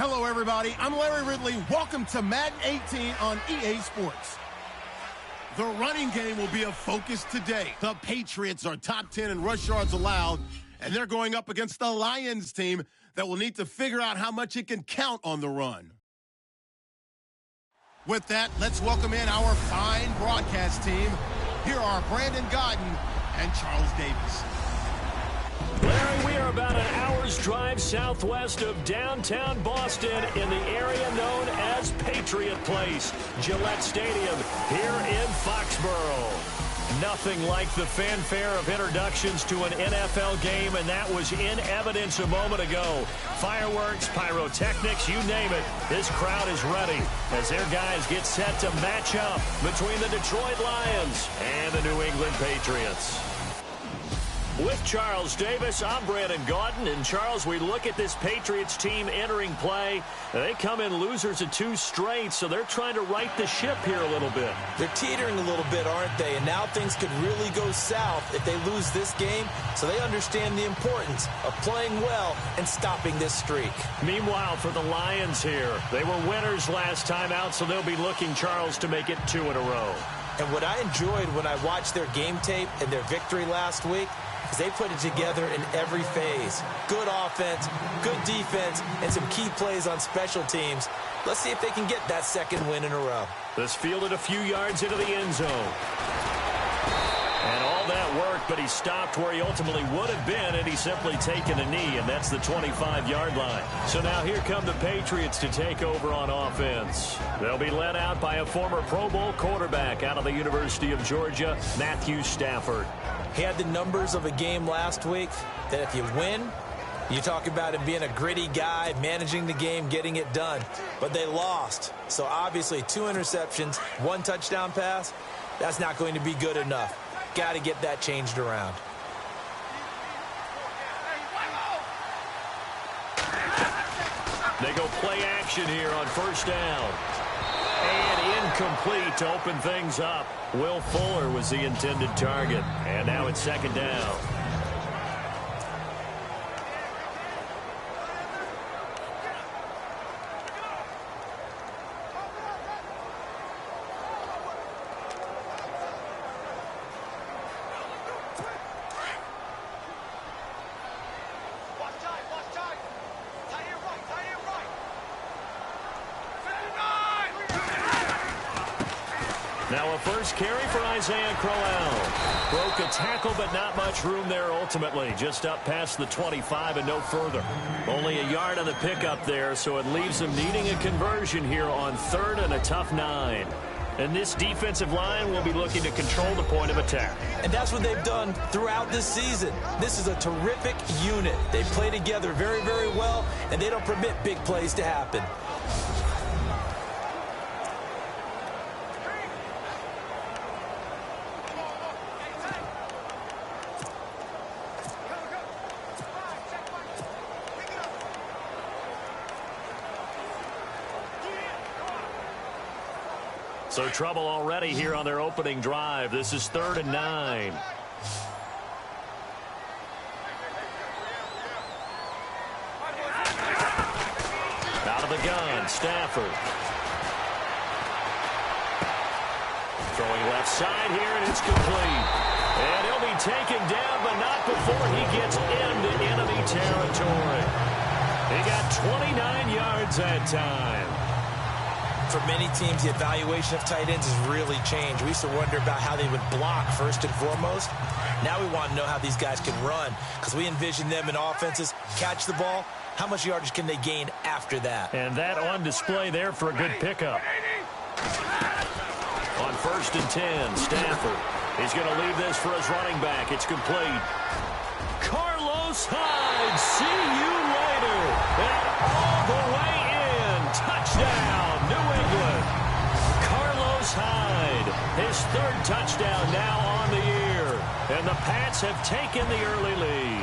Hello, everybody. I'm Larry Ridley. Welcome to Madden 18 on EA Sports. The running game will be a focus today. The Patriots are top 10 in rush yards allowed, and they're going up against the Lions team that will need to figure out how much it can count on the run. With that, let's welcome in our fine broadcast team. Here are Brandon Godden and Charles Davis. Larry, we are about an hour's drive southwest of downtown Boston in the area known as Patriot Place, Gillette Stadium, here in Foxborough. Nothing like the fanfare of introductions to an NFL game, and that was in evidence a moment ago. Fireworks, pyrotechnics, you name it. This crowd is ready as their guys get set to match up between the Detroit Lions and the New England Patriots. With Charles Davis, I'm Brandon Gaudin. And, Charles, we look at this Patriots team entering play. They come in losers of 2 straight, so they're trying to right the ship here a little bit. They're teetering a little bit, aren't they? And now things could really go south if they lose this game, so they understand the importance of playing well and stopping this streak. Meanwhile, for the Lions here, they were winners last time out, so they'll be looking, Charles, to make it 2 in a row. And what I enjoyed when I watched their game tape and their victory last week is they put it together in every phase. Good offense, good defense, and some key plays on special teams. Let's see if they can get that second win in a row. This fielded a few yards into the end zone. And all that worked, but he stopped where he ultimately would have been had he simply taken a knee, and that's the 25-yard line. So now here come the Patriots to take over on offense. They'll be led out by a former Pro Bowl quarterback out of the University of Georgia, Matthew Stafford. He had the numbers of a game last week that if you win, you talk about him being a gritty guy, managing the game, getting it done. But they lost. So obviously 2 interceptions, 1 touchdown pass, that's not going to be good enough. Got to get that changed around. They go play action here on first down. And incomplete to open things up. Will Fuller was the intended target. And now it's second down. Now a first carry for Isaiah Crowell. Broke a tackle, but not much room there ultimately. Just up past the 25 and no further. Only a yard on the pickup there, so it leaves them needing a conversion here on 3rd and a tough 9. And this defensive line will be looking to control the point of attack. And that's what they've done throughout this season. This is a terrific unit. They play together very, very well, and they don't permit big plays to happen. So trouble already here on their opening drive. This is 3rd and 9. Out of the gun, Stafford. Throwing left side here, and it's complete. And he'll be taken down, but not before he gets into enemy territory. He got 29 yards that time. For many teams, the evaluation of tight ends has really changed. We used to wonder about how they would block first and foremost. Now we want to know how these guys can run because we envision them in offenses catch the ball. How much yardage can they gain after that? And that on display there for a good pickup. On 1st and 10, Stafford. He's going to leave this for his running back. It's complete. Carlos Hyde, see you later. And all the way in. Touchdown, New England. Carlos Hyde, his 3rd touchdown now on the year. And the Pats have taken the early lead.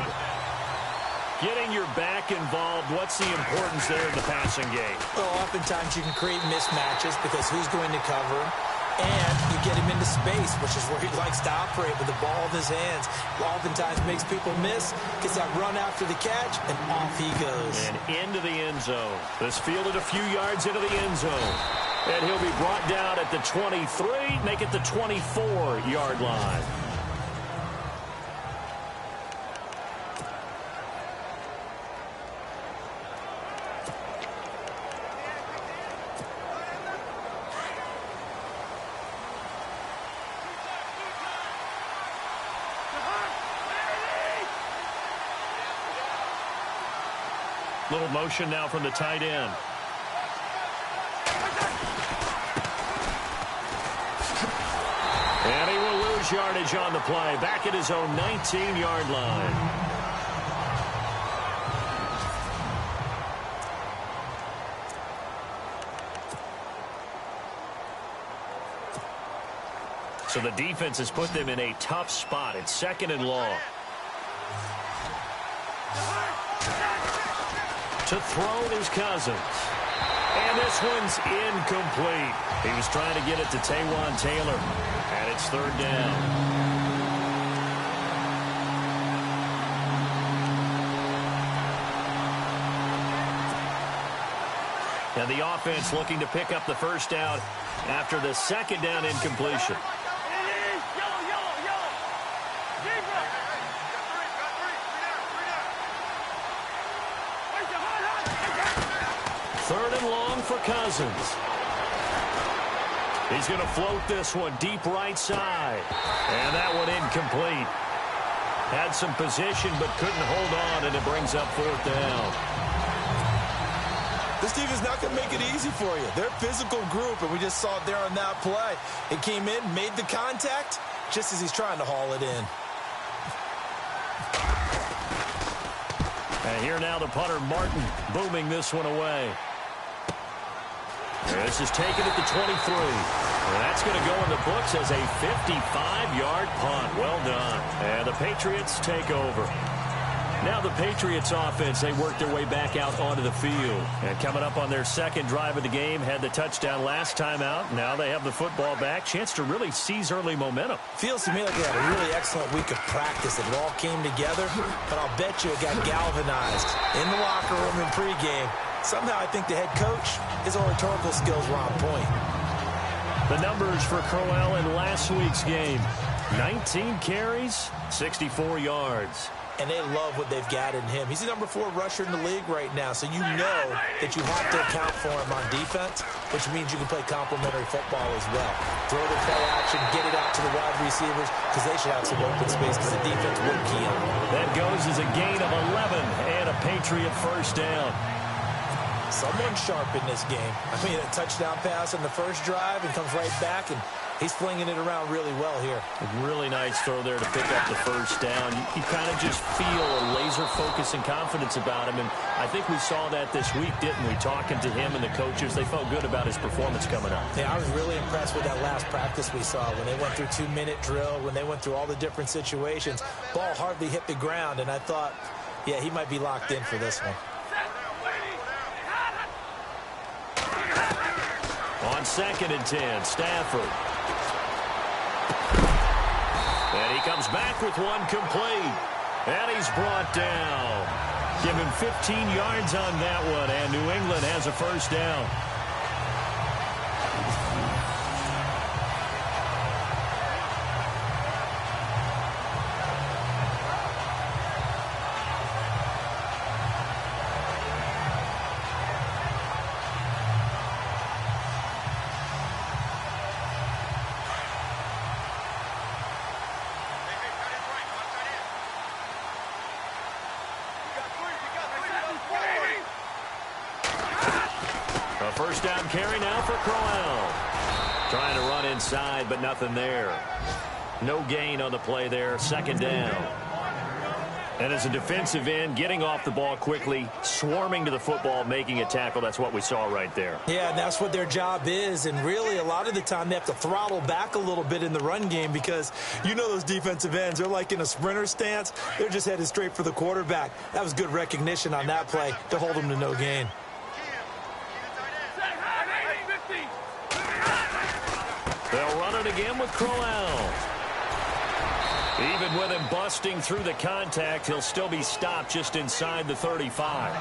Getting your back involved, what's the importance there in the passing game? Well, oftentimes you can create mismatches because who's going to cover him? and you get him into space, which is where he likes to operate with the ball in his hands. Oftentimes makes people miss, gets that run after the catch, and off he goes. And into the end zone. This fielded a few yards into the end zone. And he'll be brought down at the 23, make it the 24-yard line. Little motion now from the tight end. And he will lose yardage on the play. Back at his own 19-yard line. So the defense has put them in a tough spot. It's second and long. To throw is Cousins. And this one's incomplete. He was trying to get it to Taywan Taylor. And it's third down. And the offense looking to pick up the first down after the second down incompletion. Third and long for Cousins. He's going to float this one deep right side. And that one incomplete. Had some position but couldn't hold on, and it brings up fourth down. This team is not going to make it easy for you. They're a physical group, and we just saw it there on that play. It came in, made the contact, just as he's trying to haul it in. And here now the punter, Martin, booming this one away. This is taken at the 23. And that's going to go in the books as a 55-yard punt. Well done. And the Patriots take over. Now the Patriots offense, they work their way back out onto the field. And coming up on their second drive of the game, had the touchdown last time out. Now they have the football back. Chance to really seize early momentum. Feels to me like they had a really excellent week of practice. It all came together, but I'll bet you it got galvanized in the locker room in pregame. Somehow I think the head coach, his oratorical skills were on point. The numbers for Crowell in last week's game. 19 carries, 64 yards. And they love what they've got in him. He's the number 4 rusher in the league right now, so you know that you have to account for him on defense, which means you can play complementary football as well. Throw the play action, get it out to the wide receivers, because they should have some open space because the defense would key on them. That goes as a gain of 11 and a Patriot first down. Someone sharp in this game. I mean, a touchdown pass on the first drive and comes right back, and he's flinging it around really well here. A really nice throw there to pick up the first down. You kind of just feel a laser focus and confidence about him, and I think we saw that this week, didn't we? Talking to him and the coaches, they felt good about his performance coming up. Yeah, I was really impressed with that last practice we saw when they went through 2-minute drill, when they went through all the different situations. Ball hardly hit the ground, and I thought, yeah, he might be locked in for this one. On 2nd and 10, Stafford. And he comes back with one complete. And he's brought down. Give him 15 yards on that one, and New England has a first down. First down carry now for Crowell. Trying to run inside, but nothing there. No gain on the play there. Second down. And as a defensive end, getting off the ball quickly, swarming to the football, making a tackle. That's what we saw right there. Yeah, and that's what their job is. And really, a lot of the time, they have to throttle back a little bit in the run game because you know those defensive ends, they're like in a sprinter stance. They're just headed straight for the quarterback. That was good recognition on that play to hold them to no gain. They'll again with Crowell. Even with him busting through the contact, he'll still be stopped just inside the 35.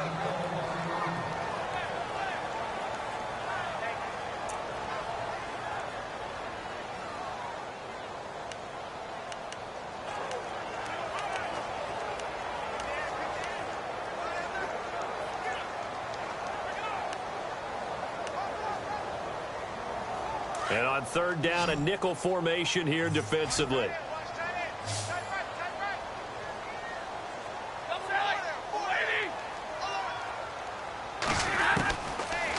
And on third down, a nickel formation here defensively.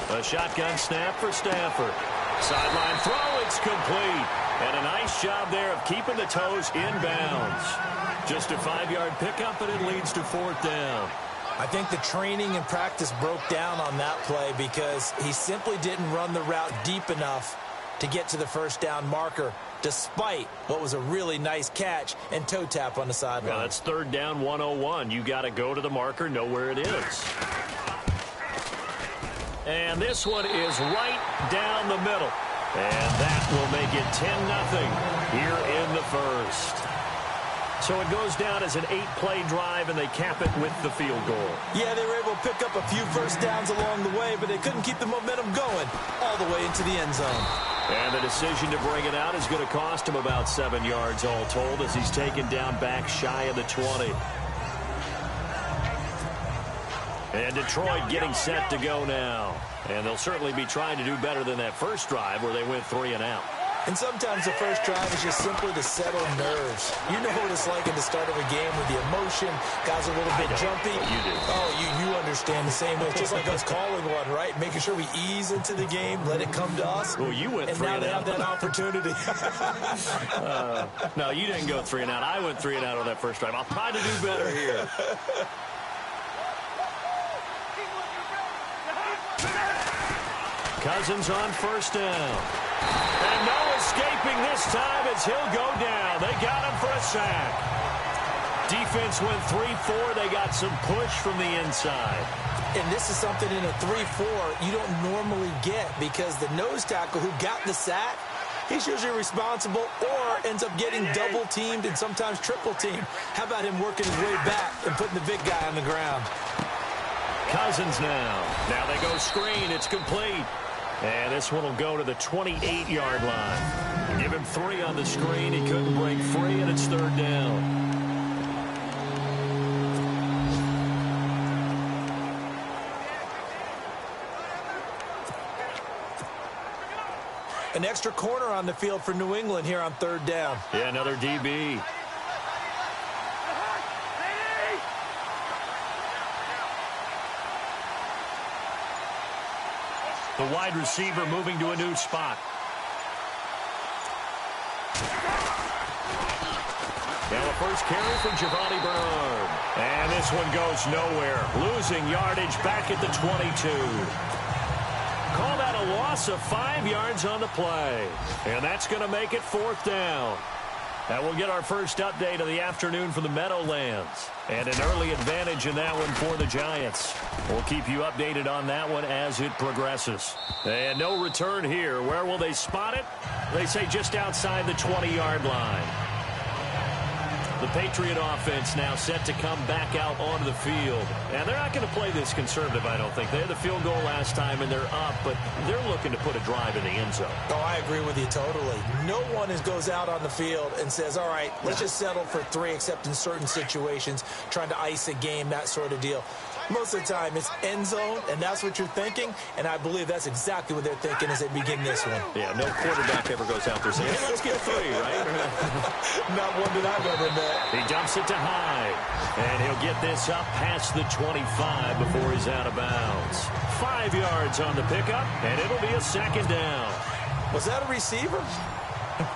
A shotgun snap for Stafford. Sideline throw, it's complete. And a nice job there of keeping the toes inbounds. Just a 5-yard pickup, and it leads to fourth down. I think the training and practice broke down on that play because he simply didn't run the route deep enough to get to the first down marker, despite what was a really nice catch and toe tap on the sideline. Well, that's third down 101. You got to go to the marker, know where it is. And this one is right down the middle. And that will make it 10-0 here in the first. So it goes down as an 8-play drive, and they cap it with the field goal. Yeah, they were able to pick up a few first downs along the way, but they couldn't keep the momentum going all the way into the end zone. And the decision to bring it out is going to cost him about 7 yards all told as he's taken down back shy of the 20. And Detroit getting set to go now. And they'll certainly be trying to do better than that first drive where they went 3 and out. And sometimes the first drive is just simply to settle nerves. You know what it's like at the start of a game with the emotion. Guys are a little bit jumpy. You do. Oh, you understand the same way. It's just like us calling one, right? Making sure we ease into the game, let it come to us. Well, you went 3 and out. And now they have that opportunity. No, you didn't go 3 and out. I went 3 and out on that first drive. I'll try to do better here. Cousins on first down. And no escaping this time as he'll go down. They got him for a sack. Defense went 3-4. They got some push from the inside. And this is something in a 3-4 you don't normally get because the nose tackle who got the sack, he's usually responsible or ends up getting double-teamed and sometimes triple-teamed. How about him working his way back and putting the big guy on the ground? Cousins now. Now they go screen. It's complete. And this one will go to the 28-yard line. Give him 3 on the screen. He couldn't break free, and it's third down. An extra corner on the field for New England here on third down. Yeah, another DB. The wide receiver moving to a new spot. Now a first carry for Giovanni Bernard. And this one goes nowhere. Losing yardage back at the 22. Call that a loss of 5 yards on the play. And that's going to make it fourth down. That will get our first update of the afternoon from the Meadowlands. And an early advantage in that one for the Giants. We'll keep you updated on that one as it progresses. And no return here. Where will they spot it? They say just outside the 20-yard line. The Patriot offense now set to come back out onto the field. And they're not going to play this conservative, I don't think. They had the field goal last time, and they're up, but they're looking to put a drive in the end zone. Oh, I agree with you totally. No one goes out on the field and says, all right, let's just settle for 3, except in certain situations, trying to ice a game, that sort of deal. Most of the time, it's end zone, and that's what you're thinking, and I believe that's exactly what they're thinking as they begin this one. Yeah, no quarterback ever goes out there saying, hey, let's get 3, right? Not one that I've ever met. He dumps it to Hyde, and he'll get this up past the 25 before he's out of bounds. 5 yards on the pickup, and it'll be a second down. Was that a receiver?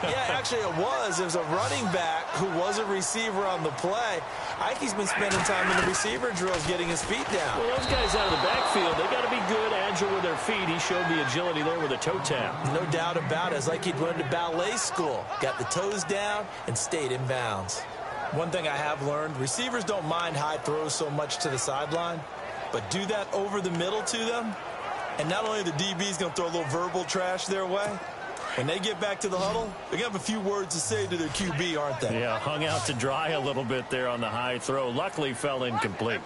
Yeah, actually it was. It was a running back who was a receiver on the play. Ike's been spending time in the receiver drills getting his feet down. Well, those guys out of the backfield, they got to be good, agile with their feet. He showed the agility there with a toe tap. No doubt about it. It's like he'd run to ballet school. Got the toes down and stayed in bounds. One thing I have learned, receivers don't mind high throws so much to the sideline, but do that over the middle to them, and not only the DB's going to throw a little verbal trash their way, When they get back to the huddle, they're going to have a few words to say to their QB, aren't they? Yeah, hung out to dry a little bit there on the high throw. Luckily, fell incomplete.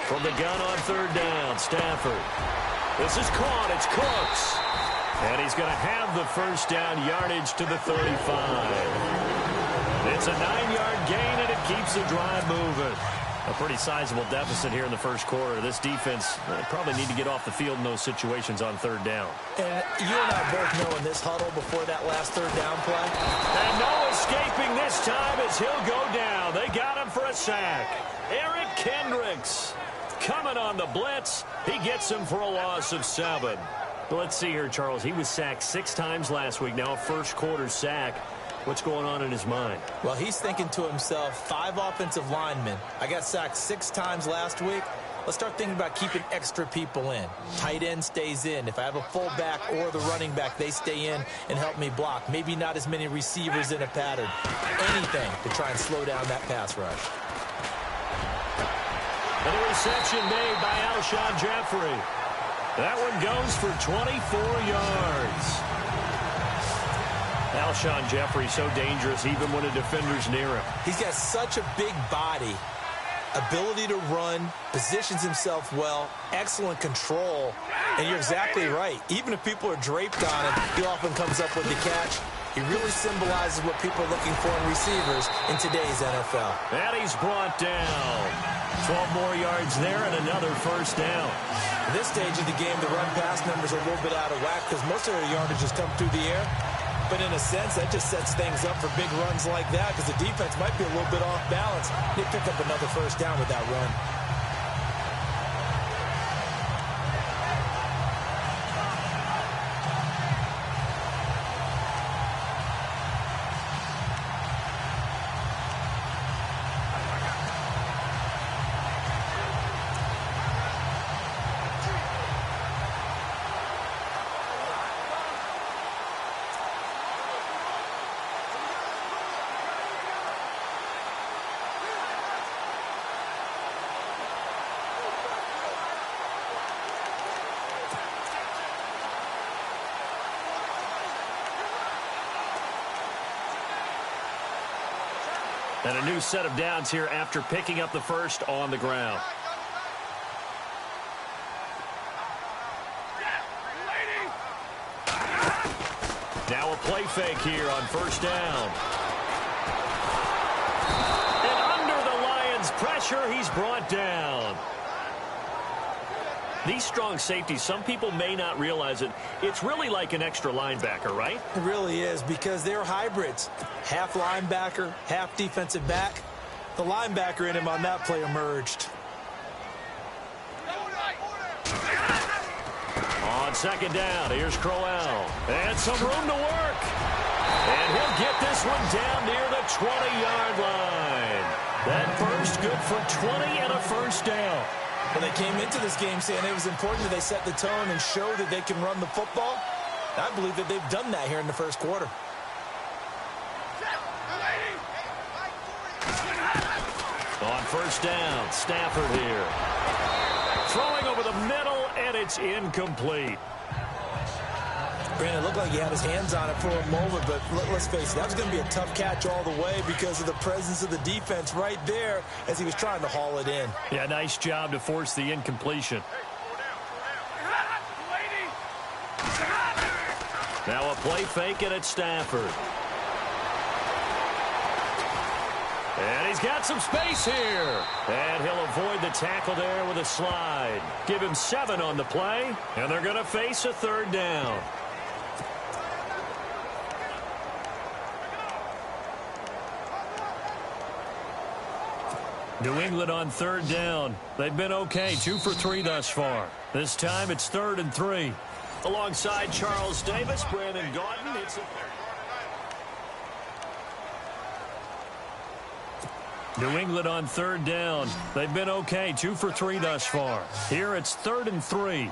From the gun on third down, Stafford. This is caught. It's Cooks. And he's going to have the first down yardage to the 35. It's a 9-yard gain, and it keeps the drive moving. A pretty sizable deficit here in the first quarter. This defense probably need to get off the field in those situations on third down. And you and I both know in this huddle before that last third down play. And no escaping this time as he'll go down. They got him for a sack. Eric Kendricks coming on the blitz. He gets him for a loss of 7. Let's see here, Charles. He was sacked 6 times last week. Now a first quarter sack. What's going on in his mind? Well, he's thinking to himself, 5 offensive linemen. I got sacked 6 times last week. Let's start thinking about keeping extra people in. Tight end stays in. If I have a fullback or the running back, they stay in and help me block. Maybe not as many receivers in a pattern. Anything to try and slow down that pass rush. And a reception made by Alshon Jeffrey. That one goes for 24 yards. Alshon Jeffrey so dangerous even when a defender's near him. He's got such a big body, ability to run, positions himself well, excellent control. And you're exactly right. Even if people are draped on him, he often comes up with the catch. He really symbolizes what people are looking for in receivers in today's NFL. And he's brought down. 12 more yards there and another first down. At this stage of the game, the run-pass numbers are a little bit out of whack because most of their yardage has come through the air. But in a sense, that just sets things up for big runs like that because the defense might be a little bit off balance. They pick up another first down with that run. And a new set of downs here after picking up the first on the ground. Now a play fake here on first down. And under the Lions' pressure, he's brought down. These strong safeties, some people may not realize it. It's really like an extra linebacker, right? It really is because they're hybrids. Half linebacker, half defensive back. The linebacker in him on that play emerged. On second down, here's Crowell. And some room to work. And he'll get this one down near the 20-yard line. That first good for 20 and a first down. Well, they came into this game saying it was important that they set the tone and show that they can run the football. I believe that they've done that here in the first quarter. On first down, Stafford here. Throwing over the middle, and it's incomplete. Brandon, it looked like he had his hands on it for a moment, but let's face it, that was going to be a tough catch all the way because of the presence of the defense right there as he was trying to haul it in. Yeah, nice job to force the incompletion. Now a play fake, and it's Stafford. And he's got some space here. And he'll avoid the tackle there with a slide. Give him 7 on the play, and they're going to face a third down. New England on third down. They've been okay, 2 for 3 thus far. This time it's 3rd and 3. Alongside Charles Davis, Brandon Gaudin. New England on third down. They've been okay, 2 for 3 thus far. Here it's 3rd and 3.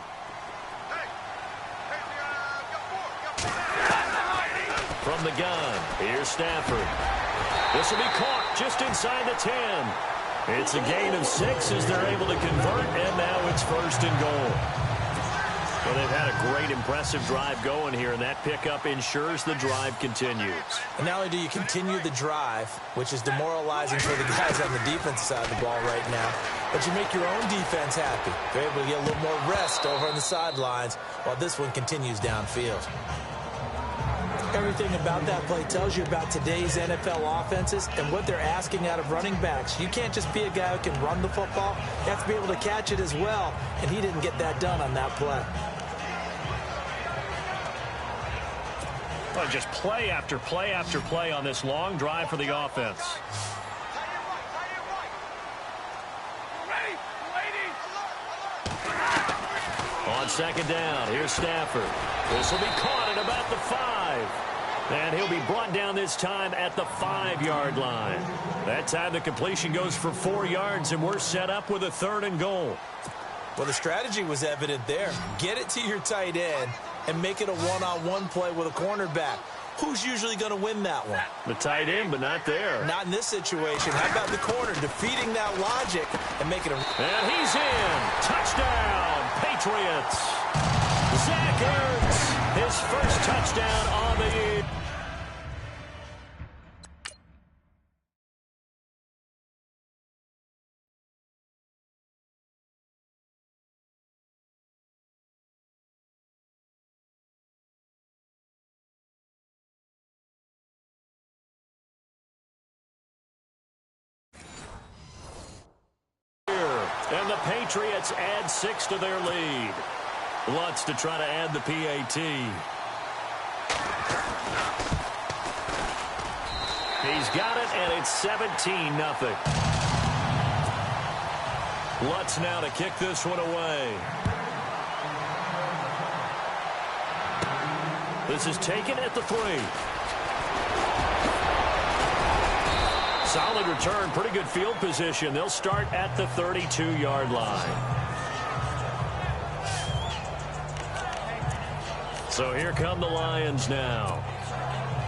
From the gun, here's Stafford. This will be caught just inside the 10. It's a gain of 6 as they're able to convert, and now it's 1st and goal. Well, they've had a great, impressive drive going here, and that pickup ensures the drive continues. And not only do you continue the drive, which is demoralizing for the guys on the defensive side of the ball right now, but you make your own defense happy. They're able to get a little more rest over on the sidelines while this one continues downfield. Everything about that play tells you about today's NFL offenses and what they're asking out of running backs. You can't just be a guy who can run the football. You have to be able to catch it as well, and he didn't get that done on that play. Well, just play after play after play on this long drive for the offense. On second down, here's Stafford. This will be caught at about the 5. And he'll be brought down this time at the 5-yard line. That time the completion goes for 4 yards, and we're set up with a 3rd and goal. Well, the strategy was evident there. Get it to your tight end and make it a one-on-one play with a cornerback. Who's usually going to win that one? The tight end, but not there. Not in this situation. How about the corner defeating that logic and making a... And he's in. Touchdown, Patriots. Zach Ertz, his first touchdown on the year. And the Patriots add 6 to their lead. Lutz to try to add the PAT. He's got it, and it's 17-0. Lutz now to kick this one away. This is taken at the 3. Solid return, pretty good field position. They'll start at the 32-yard line. So here come the Lions now.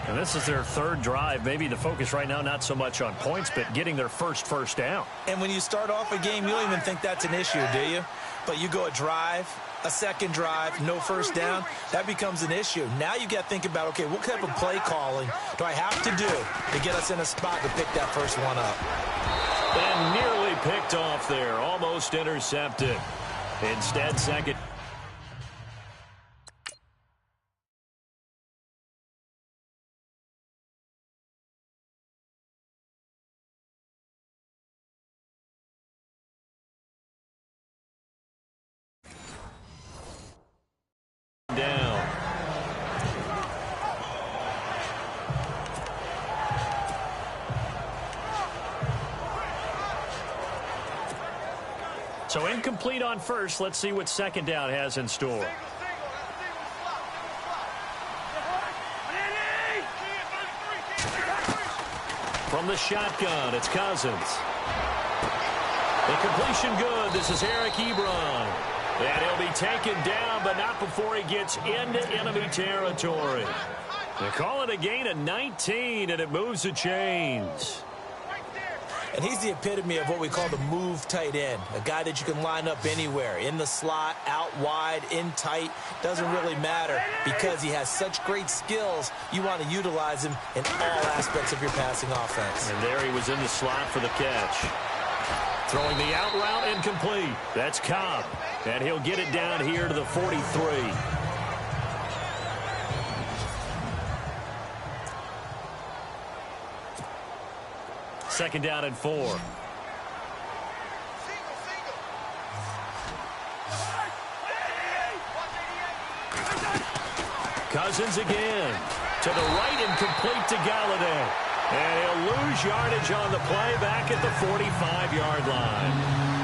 And this is their 3rd drive. Maybe the focus right now not so much on points, but getting their first down. And when you start off a game, you don't even think that's an issue, do you? But you go a drive, a second drive, no first down, that becomes an issue. Now you got to think about, okay, what type of play calling do I have to do to get us in a spot to pick that first one up? And nearly picked off there, almost intercepted. Instead, second. Down. So incomplete on first. Let's see what second down has in store. From the shotgun, it's Cousins. The completion good. This is Eric Ebron. And he'll be taken down, but not before he gets into enemy territory. They call it a gain of 19, and it moves the chains. And he's the epitome of what we call the move tight end, a guy that you can line up anywhere, in the slot, out wide, in tight, doesn't really matter because he has such great skills. You want to utilize him in all aspects of your passing offense. And there he was in the slot for the catch. Throwing the out route incomplete. That's Cobb. And he'll get it down here to the 43. Second down and 4. Cousins again. To the right and complete to Galladay. And he'll lose yardage on the play back at the 45-yard line.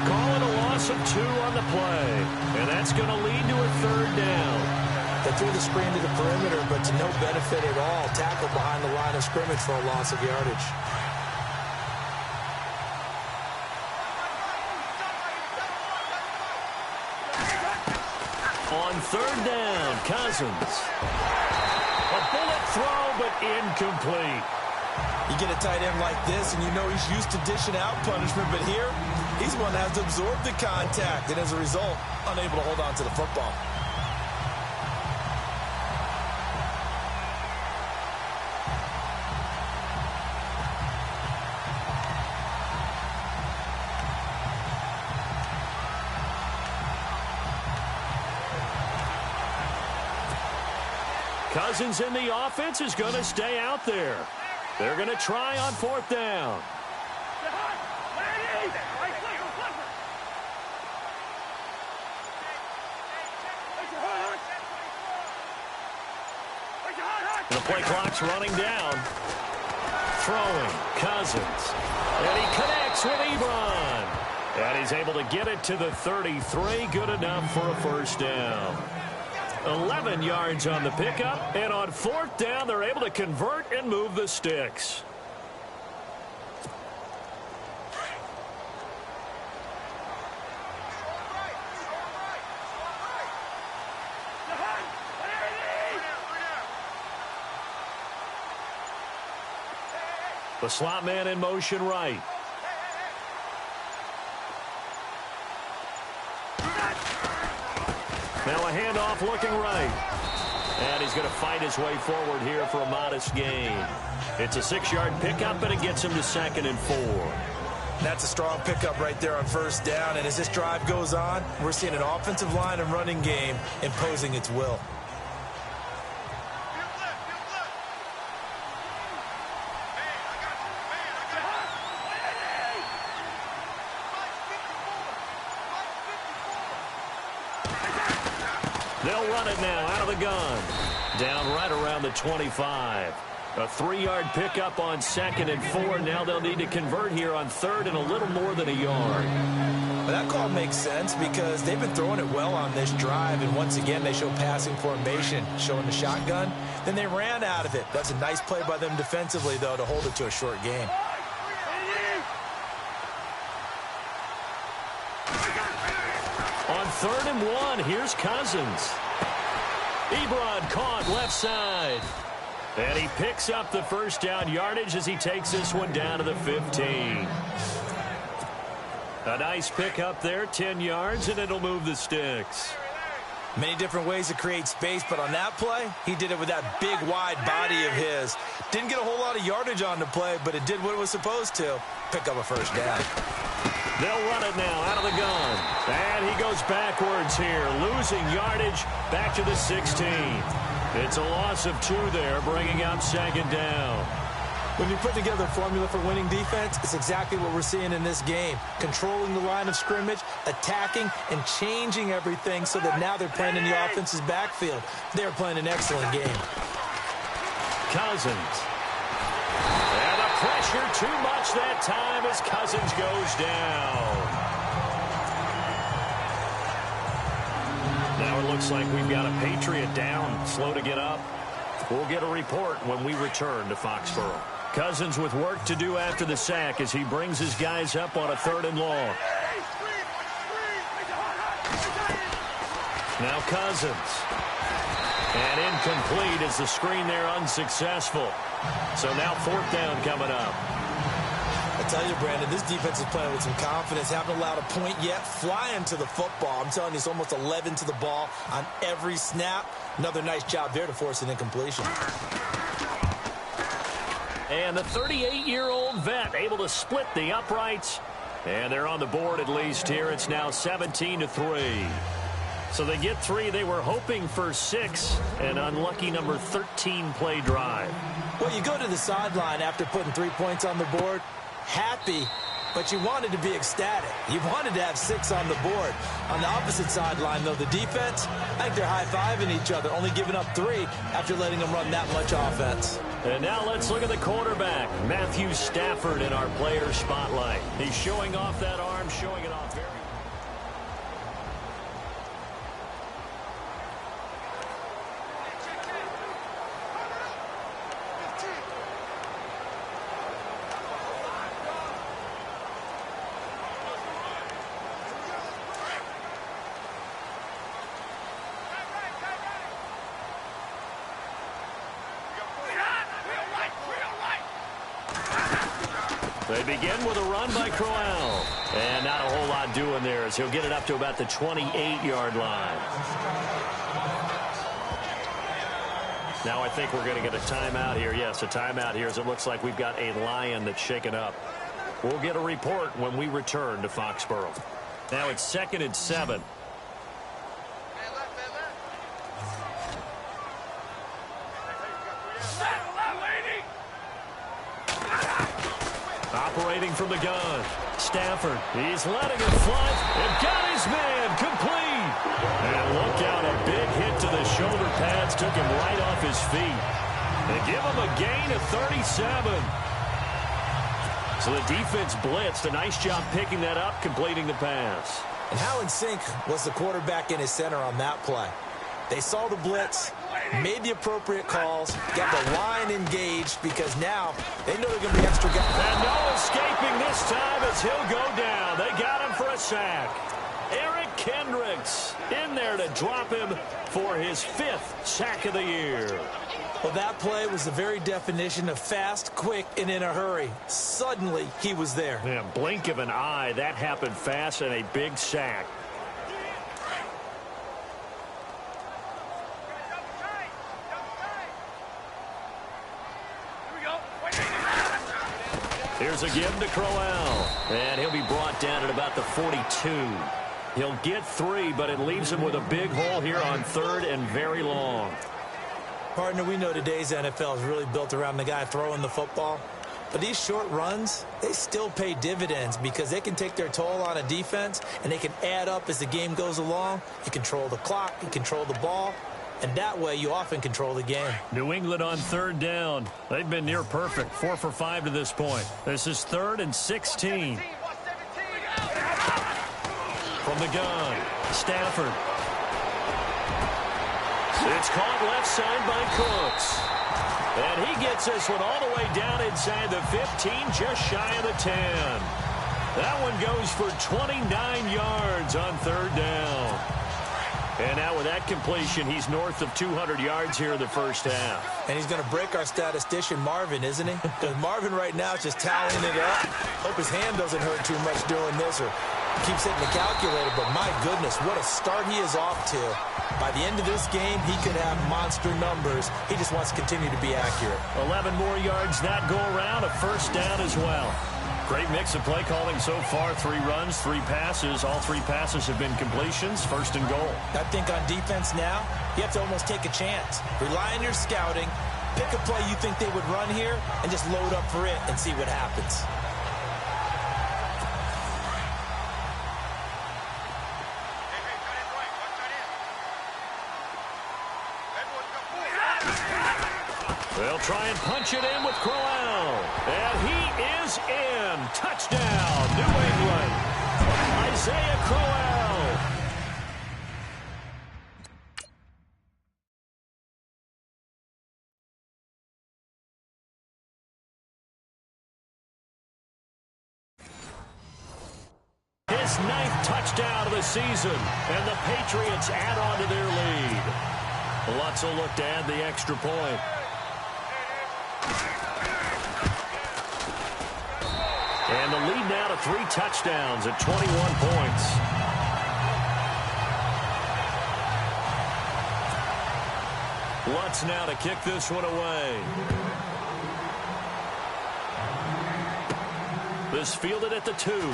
Call it a loss of 2 on the play. And that's going to lead to a 3rd down. They threw the screen to the perimeter, but to no benefit at all. Tackled behind the line of scrimmage for a loss of yardage. On 3rd down, Cousins. A bullet throw, but incomplete. You get a tight end like this, and you know he's used to dishing out punishment, but here, he's one that has to absorb the contact, and as a result, unable to hold on to the football. Cousins in the offense is going to stay out there. They're going to try on 4th down. The play clock's running down. Throwing, Cousins. And he connects with Ebron. And he's able to get it to the 33. Good enough for a 1st down. 11 yards on the pickup, and on 4th down, they're able to convert and move the sticks. The slot man in motion right. Now a handoff looking right. And he's going to fight his way forward here for a modest gain. It's a 6-yard pickup, and it gets him to 2nd and 4. That's a strong pickup right there on 1st down. And as this drive goes on, we're seeing an offensive line and running game imposing its will. They'll run it now out of the gun. Down right around the 25. A 3-yard pickup on 2nd and 4. Now they'll need to convert here on 3rd and a little more than a yard. Well, that call makes sense because they've been throwing it well on this drive. And once again, they show passing formation, showing the shotgun. Then they ran out of it. That's a nice play by them defensively, though, to hold it to a short gain. On 3rd and 1, here's Cousins. Ebron caught left side. And he picks up the 1st down yardage as he takes this one down to the 15. A nice pickup there, 10 yards, and it'll move the sticks. Many different ways to create space, but on that play, he did it with that big, wide body of his. Didn't get a whole lot of yardage on the play, but it did what it was supposed to. Pick up a 1st down. They'll run it now out of the gun. And he goes backwards here, losing yardage back to the 16. It's a loss of 2 there, bringing up 2nd down. When you put together a formula for winning defense, it's exactly what we're seeing in this game. Controlling the line of scrimmage, attacking, and changing everything so that now they're playing in the offense's backfield. They're playing an excellent game. Cousins. And the pressure too much that time as Cousins goes down. Now it looks like we've got a Patriot down, slow to get up. We'll get a report when we return to Foxborough. Cousins with work to do after the sack as he brings his guys up on a 3rd and long. Now Cousins. And incomplete as the screen there unsuccessful. So now 4th down coming up. I tell you, Brandon, this defense is playing with some confidence. Haven't allowed a point yet. Flying to the football. I'm telling you, it's almost 11 to the ball on every snap. Another nice job there to force an incompletion. And the 38-year-old vet able to split the uprights. And they're on the board at least here. It's now 17-3. So they get 3. They were hoping for 6. An unlucky number 13 play drive. Well, you go to the sideline after putting 3 points on the board. Happy, but you wanted to be ecstatic. You wanted to have 6 on the board. On the opposite sideline, though, the defense, I think they're high-fiving each other, only giving up 3 after letting them run that much offense. And now let's look at the quarterback, Matthew Stafford, in our player spotlight. He's showing off that arm, showing it off very well. They begin with a run by Crowell. And not a whole lot doing there as he'll get it up to about the 28-yard line. Now I think we're going to get a timeout here. Yes, a timeout here as it looks like we've got a Lion that's shaken up. We'll get a report when we return to Foxborough. Now it's 2nd and 7. Operating from the gun. Stafford, he's letting it fly. And got his man complete. And look out, a big hit to the shoulder pads took him right off his feet. They give him a gain of 37. So the defense blitzed. A nice job picking that up, completing the pass. And how in sync was the quarterback and his center on that play? They saw the blitz, made the appropriate calls, got the line engaged because now they know they're going to be extra guys. And no escaping this time as he'll go down. They got him for a sack. Eric Kendricks in there to drop him for his 5th sack of the year. Well, that play was the very definition of fast, quick, and in a hurry. Suddenly, he was there. Yeah, blink of an eye, that happened fast and a big sack. Here's a give to Crowell. And he'll be brought down at about the 42. He'll get 3, but it leaves him with a big hole here on 3rd and very long. Partner, we know today's NFL is really built around the guy throwing the football. But these short runs, they still pay dividends because they can take their toll on a defense and they can add up as the game goes along. You control the clock, you control the ball, and that way you often control the game. New England on 3rd down. They've been near perfect, 4 for 5 to this point. This is 3rd and 16. From the gun, Stafford. It's caught left side by Cooks. And he gets this one all the way down inside the 15, just shy of the 10. That one goes for 29 yards on 3rd down. And now with that completion, he's north of 200 yards here in the first half. And he's going to break our statistician, Marvin, isn't he? Because Marvin right now is just tallying it up. Hope his hand doesn't hurt too much doing this or keeps hitting the calculator. But my goodness, what a start he is off to. By the end of this game, he could have monster numbers. He just wants to continue to be accurate. 11 more yards that go around, a first down as well. Great mix of play calling so far. 3 runs, 3 passes. All 3 passes have been completions. 1st and goal. I think on defense now, you have to almost take a chance. Rely on your scouting. Pick a play you think they would run here and just load up for it and see what happens. They'll try and punch it in with Crowell. And he is in. Touchdown, New England. Isaiah Crowell. His 9th touchdown of the season. And the Patriots add on to their lead. Lutz will look to add the extra point. And the lead now to 3 touchdowns at 21 points. Lutz now to kick this one away. This fielded at the 2.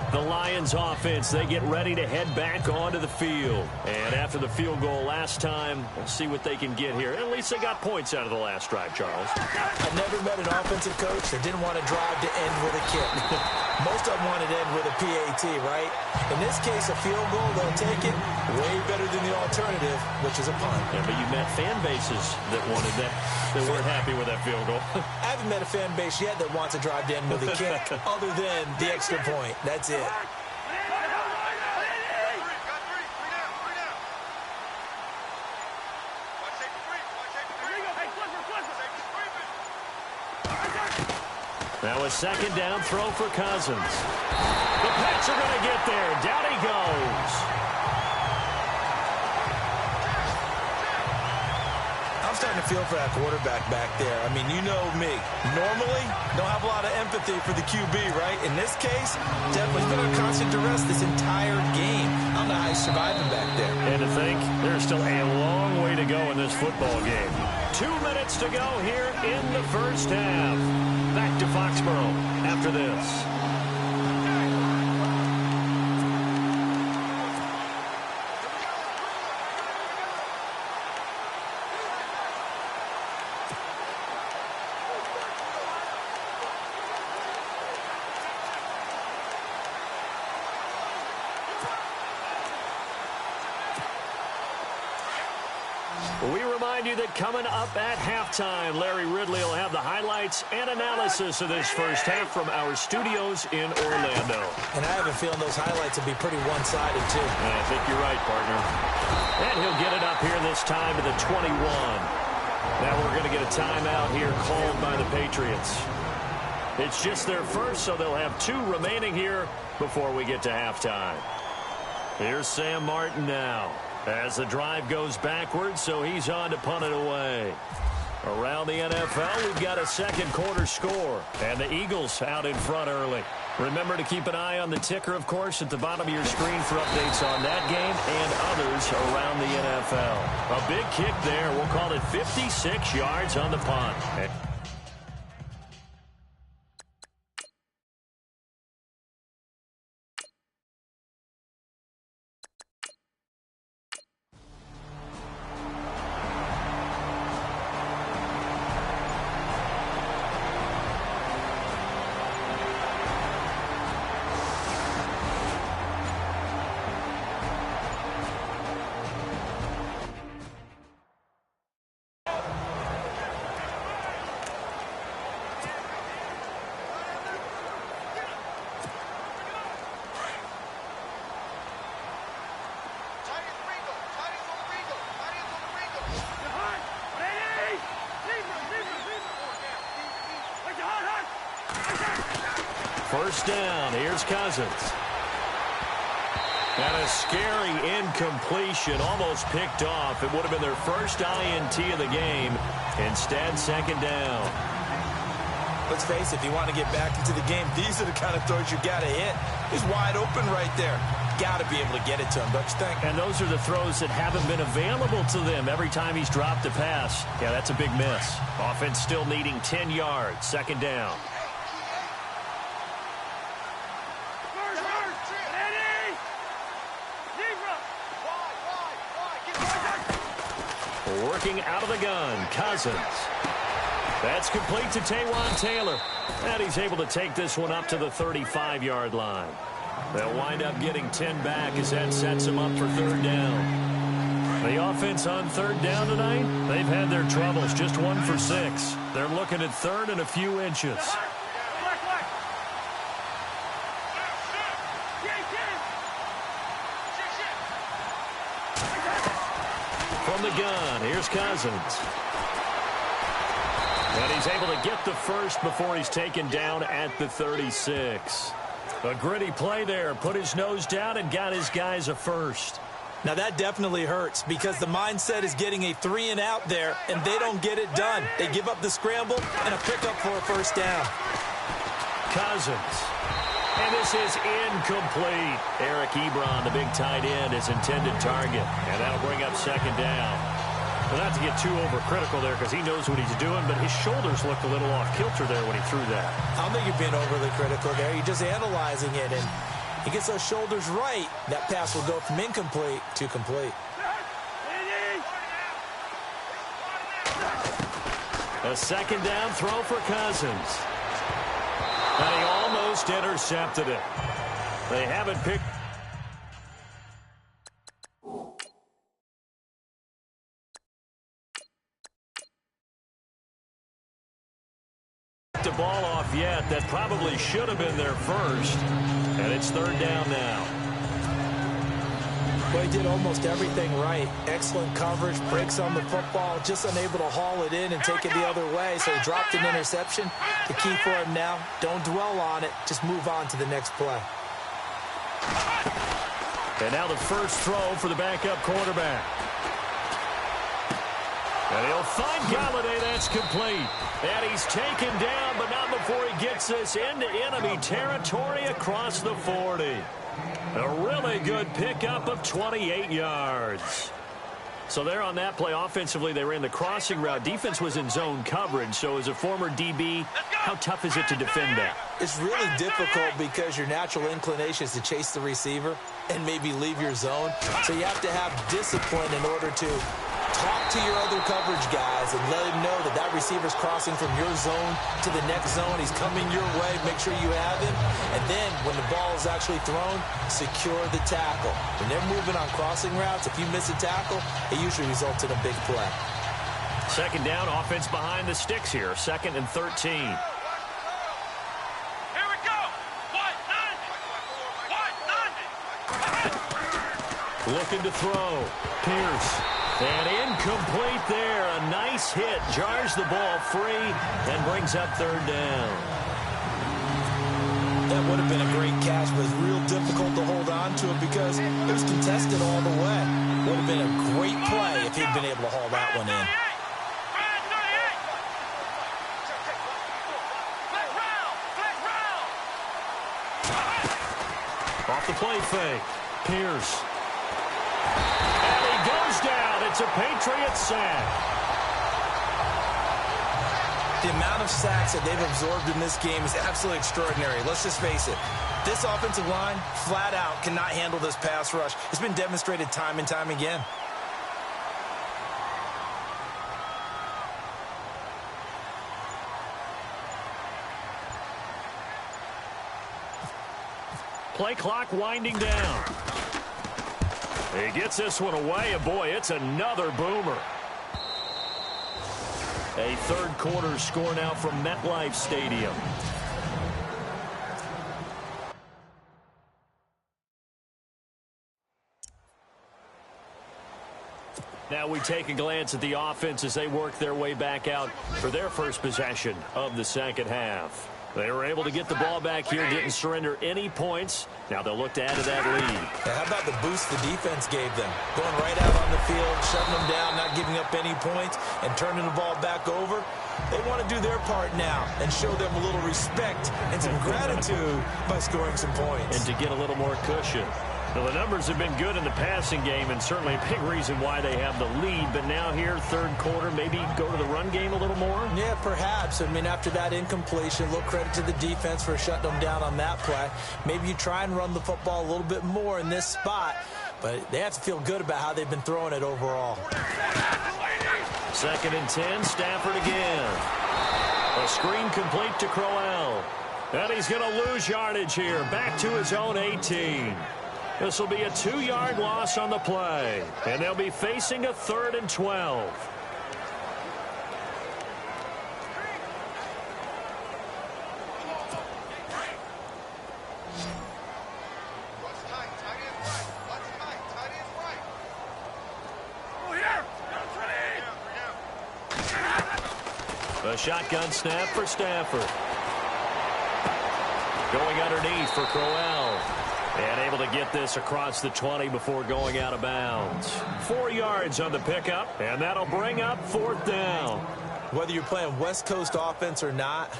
The Lions offense, they get ready to head back onto the field. And after the field goal last time, we'll see what they can get here. At least they got points out of the last drive, Charles. I've never met an offensive coach that didn't want to drive to end with a kick. Most of them wanted to end with a PAT, right? In this case, a field goal, they'll take it way better than the alternative, which is a punt. Yeah, but you met fan bases that wanted that, that weren't happy with that field goal. I haven't met a fan base yet that wants to drive to end with a kick other than the extra point. That's it. Now a 2nd down throw for Cousins. The Pats are going to get there. Down he goes. I'm starting to feel for that quarterback back there. I mean, you know me. Normally, don't have a lot of empathy for the QB, right? In this case, definitely been under constant duress this entire game. I don't know how he's surviving back there. And to think, there's still a long way to go in this football game. 2 minutes to go here in the first half. Back to Foxborough after this. We remind you that coming up at halftime, Larry Ridley will have the highlights and analysis of this first half from our studios in Orlando. And I have a feeling those highlights will be pretty one-sided, too. And I think you're right, partner. And he'll get it up here this time to the 21. Now we're going to get a timeout here called by the Patriots. It's just their first, so they'll have 2 remaining here before we get to halftime. Here's Sam Martin now. As the drive goes backwards, so he's on to punt it away. Around the NFL, we've got a second quarter score, and the Eagles out in front early. Remember to keep an eye on the ticker, of course, at the bottom of your screen for updates on that game and others around the NFL. A big kick there. We'll call it 56 yards on the punt. First down, here's Cousins. And a scary incompletion, almost picked off. It would have been their first INT of the game. Instead, second down. Let's face it, if you want to get back into the game, these are the kind of throws you got to hit. He's wide open right there. Got to be able to get it to him, don't you think? And those are the throws that haven't been available to them every time he's dropped a pass. Yeah, that's a big miss. Offense still needing 10 yards, second down. Working out of the gun, Cousins. That's complete to Taywan Taylor. And he's able to take this one up to the 35-yard line. They'll wind up getting 10 back as that sets them up for third down. The offense on third down tonight, they've had their troubles, just 1 for 6. They're looking at third and a few inches. From the gun, here's Cousins. And he's able to get the first before he's taken down at the 36. A gritty play there. Put his nose down and got his guys a first. Now that definitely hurts because the mindset is getting a 3-and-out there, and they don't get it done. They give up the scramble and a pickup for a first down. Cousins. And this is incomplete. Eric Ebron, the big tight end, is intended target. And that'll bring up second down. Well, not to get too overcritical there because he knows what he's doing, but his shoulders looked a little off-kilter there when he threw that. I don't think you're being overly critical there. You're just analyzing it, and he gets those shoulders right. That pass will go from incomplete to complete. A second down throw for Cousins. And he almost intercepted it. They haven't picked the ball off yet. That probably should have been their first. And it's third down now. Well, he did almost everything right. Excellent coverage, breaks on the football, just unable to haul it in and take it the other way. So he dropped an interception. The key for him now, don't dwell on it. Just move on to the next play. And now the first throw for the backup quarterback. And he'll find Galladay. That's complete. And he's taken down, but not before he gets this into enemy territory across the 40. A really good pickup of 28 yards. So there on that play, offensively, they ran the crossing route. Defense was in zone coverage. So as a former DB, how tough is it to defend that? It's really difficult because your natural inclination is to chase the receiver and maybe leave your zone. So you have to have discipline in order to Talk to your other coverage guys and let him know that that receiver's crossing from your zone to the next zone. He's coming your way. Make sure you have him. And then when the ball is actually thrown, secure the tackle. When they're moving on crossing routes, if you miss a tackle, it usually results in a big play. Second down, offense behind the sticks here. 2nd and 13. Looking to throw. Pierce. And incomplete there. A nice hit. Jars the ball free and brings up 3rd down. That would have been a great catch, but it's real difficult to hold on to it because it was contested all the way. Would have been a great play if he'd been able to haul that one in. Off the play fake. Pierce. And he goes down. It's a Patriots sack. The amount of sacks that they've absorbed in this game is absolutely extraordinary. Let's just face it. This offensive line, flat out, cannot handle this pass rush. It's been demonstrated time and time again. Play clock winding down. He gets this one away, and boy, it's another boomer. A 3rd quarter score now from MetLife Stadium. Now we take a glance at the offense as they work their way back out for their first possession of the 2nd half. They were able to get the ball back here, didn't surrender any points. Now they'll look to add to that lead. How about the boost the defense gave them? Going right out on the field, shutting them down, not giving up any points, and turning the ball back over. They want to do their part now and show them a little respect and some gratitude by scoring some points. And to get a little more cushion. Well, the numbers have been good in the passing game and certainly a big reason why they have the lead. But now here, 3rd quarter, maybe go to the run game a little more? Yeah, perhaps. I mean, after that incompletion, a little credit to the defense for shutting them down on that play. Maybe you try and run the football a little bit more in this spot. But they have to feel good about how they've been throwing it overall. 2nd and 10, Stafford again. A screen complete to Crowell. And he's going to lose yardage here. Back to his own 18. This will be a 2-yard loss on the play. And they'll be facing a 3rd and 12. A shotgun snap for Stafford. Going underneath for Crowell. And able to get this across the 20 before going out of bounds. 4 yards on the pickup, and that'll bring up 4th down. Whether you're playing West Coast offense or not,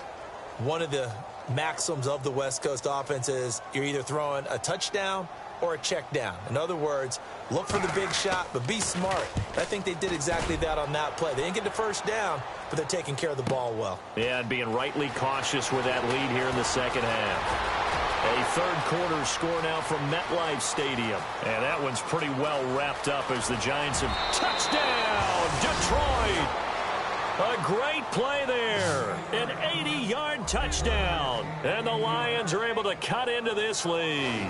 one of the maxims of the West Coast offense is you're either throwing a touchdown or a check down. In other words, look for the big shot, but be smart. I think they did exactly that on that play. They didn't get the 1st down, but they're taking care of the ball well. Yeah, and being rightly cautious with that lead here in the 2nd half. A 3rd quarter score now from MetLife Stadium. And that one's pretty well wrapped up as the Giants have touchdown, Detroit. A great play there. An 80-yard touchdown. And the Lions are able to cut into this lead.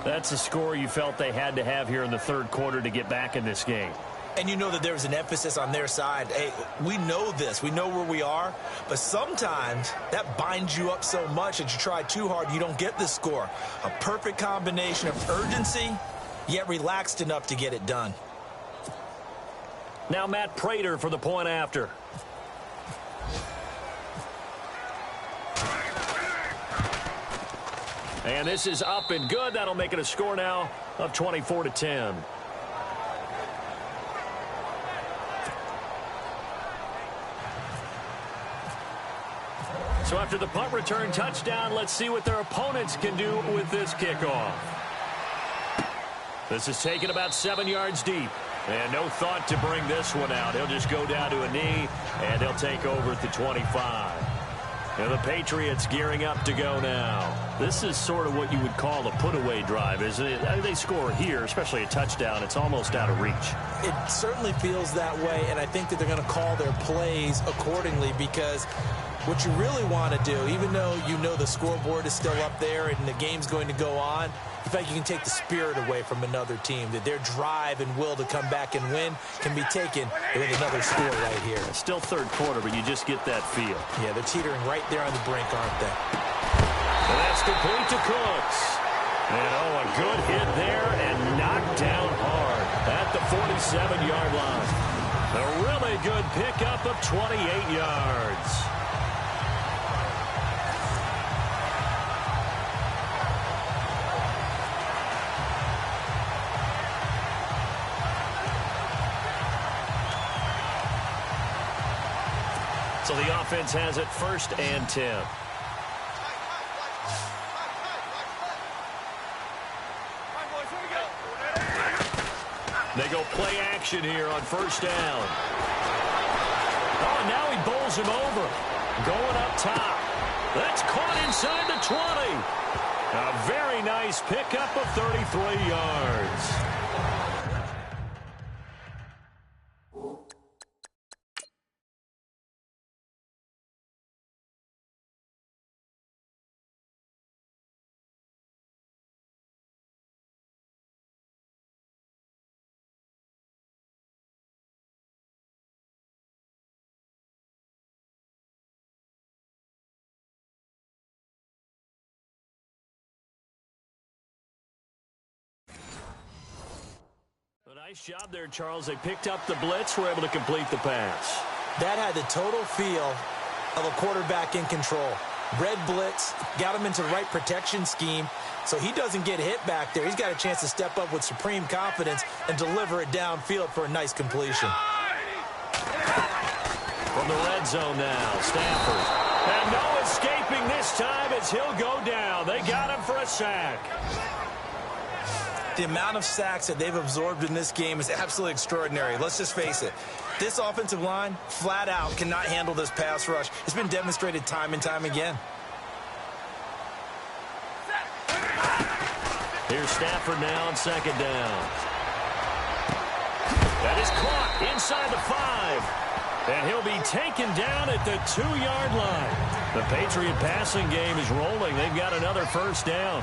That's a score you felt they had to have here in the 3rd quarter to get back in this game. And you know that there's an emphasis on their side. Hey, we know this. We know where we are. But sometimes that binds you up so much that you try too hard, you don't get the score. A perfect combination of urgency, yet relaxed enough to get it done. Now Matt Prater for the point after. And this is up and good. That'll make it a score now of 24-10. So after the punt return touchdown, let's see what their opponents can do with this kickoff. This is taken about 7 yards deep. And no thought to bring this one out. He'll just go down to a knee, and he'll take over at the 25. And the Patriots gearing up to go now. This is sort of what you would call a put-away drive. They score here, especially a touchdown, it's almost out of reach. It certainly feels that way, and I think that they're going to call their plays accordingly, because what you really want to do, even though you know the scoreboard is still up there and the game's going to go on, in fact, you can take the spirit away from another team, that their drive and will to come back and win can be taken with another score right here. Still third quarter, but you just get that feel. Yeah, they're teetering right there on the brink, aren't they? And that's complete to Cooks. And, a good hit there and knocked down hard at the 47-yard line. A really good pickup of 28 yards. So the offense has it 1st and 10. They go play action here on 1st down. Oh, and now he bowls him over. Going up top. That's caught inside the 20. A very nice pickup of 33 yards. Nice job there, Charles. They picked up the blitz, were able to complete the pass. That had the total feel of a quarterback in control. Red blitz, got him into the right protection scheme, so he doesn't get hit back there. He's got a chance to step up with supreme confidence and deliver it downfield for a nice completion. From the red zone now, Stafford. And no escaping this time as he'll go down. They got him for a sack. The amount of sacks that they've absorbed in this game is absolutely extraordinary. Let's just face it. This offensive line, flat out, cannot handle this pass rush. It's been demonstrated time and time again. Here's Stafford now on 2nd down. That is caught inside the 5. And he'll be taken down at the 2-yard line. The Patriot passing game is rolling. They've got another 1st down.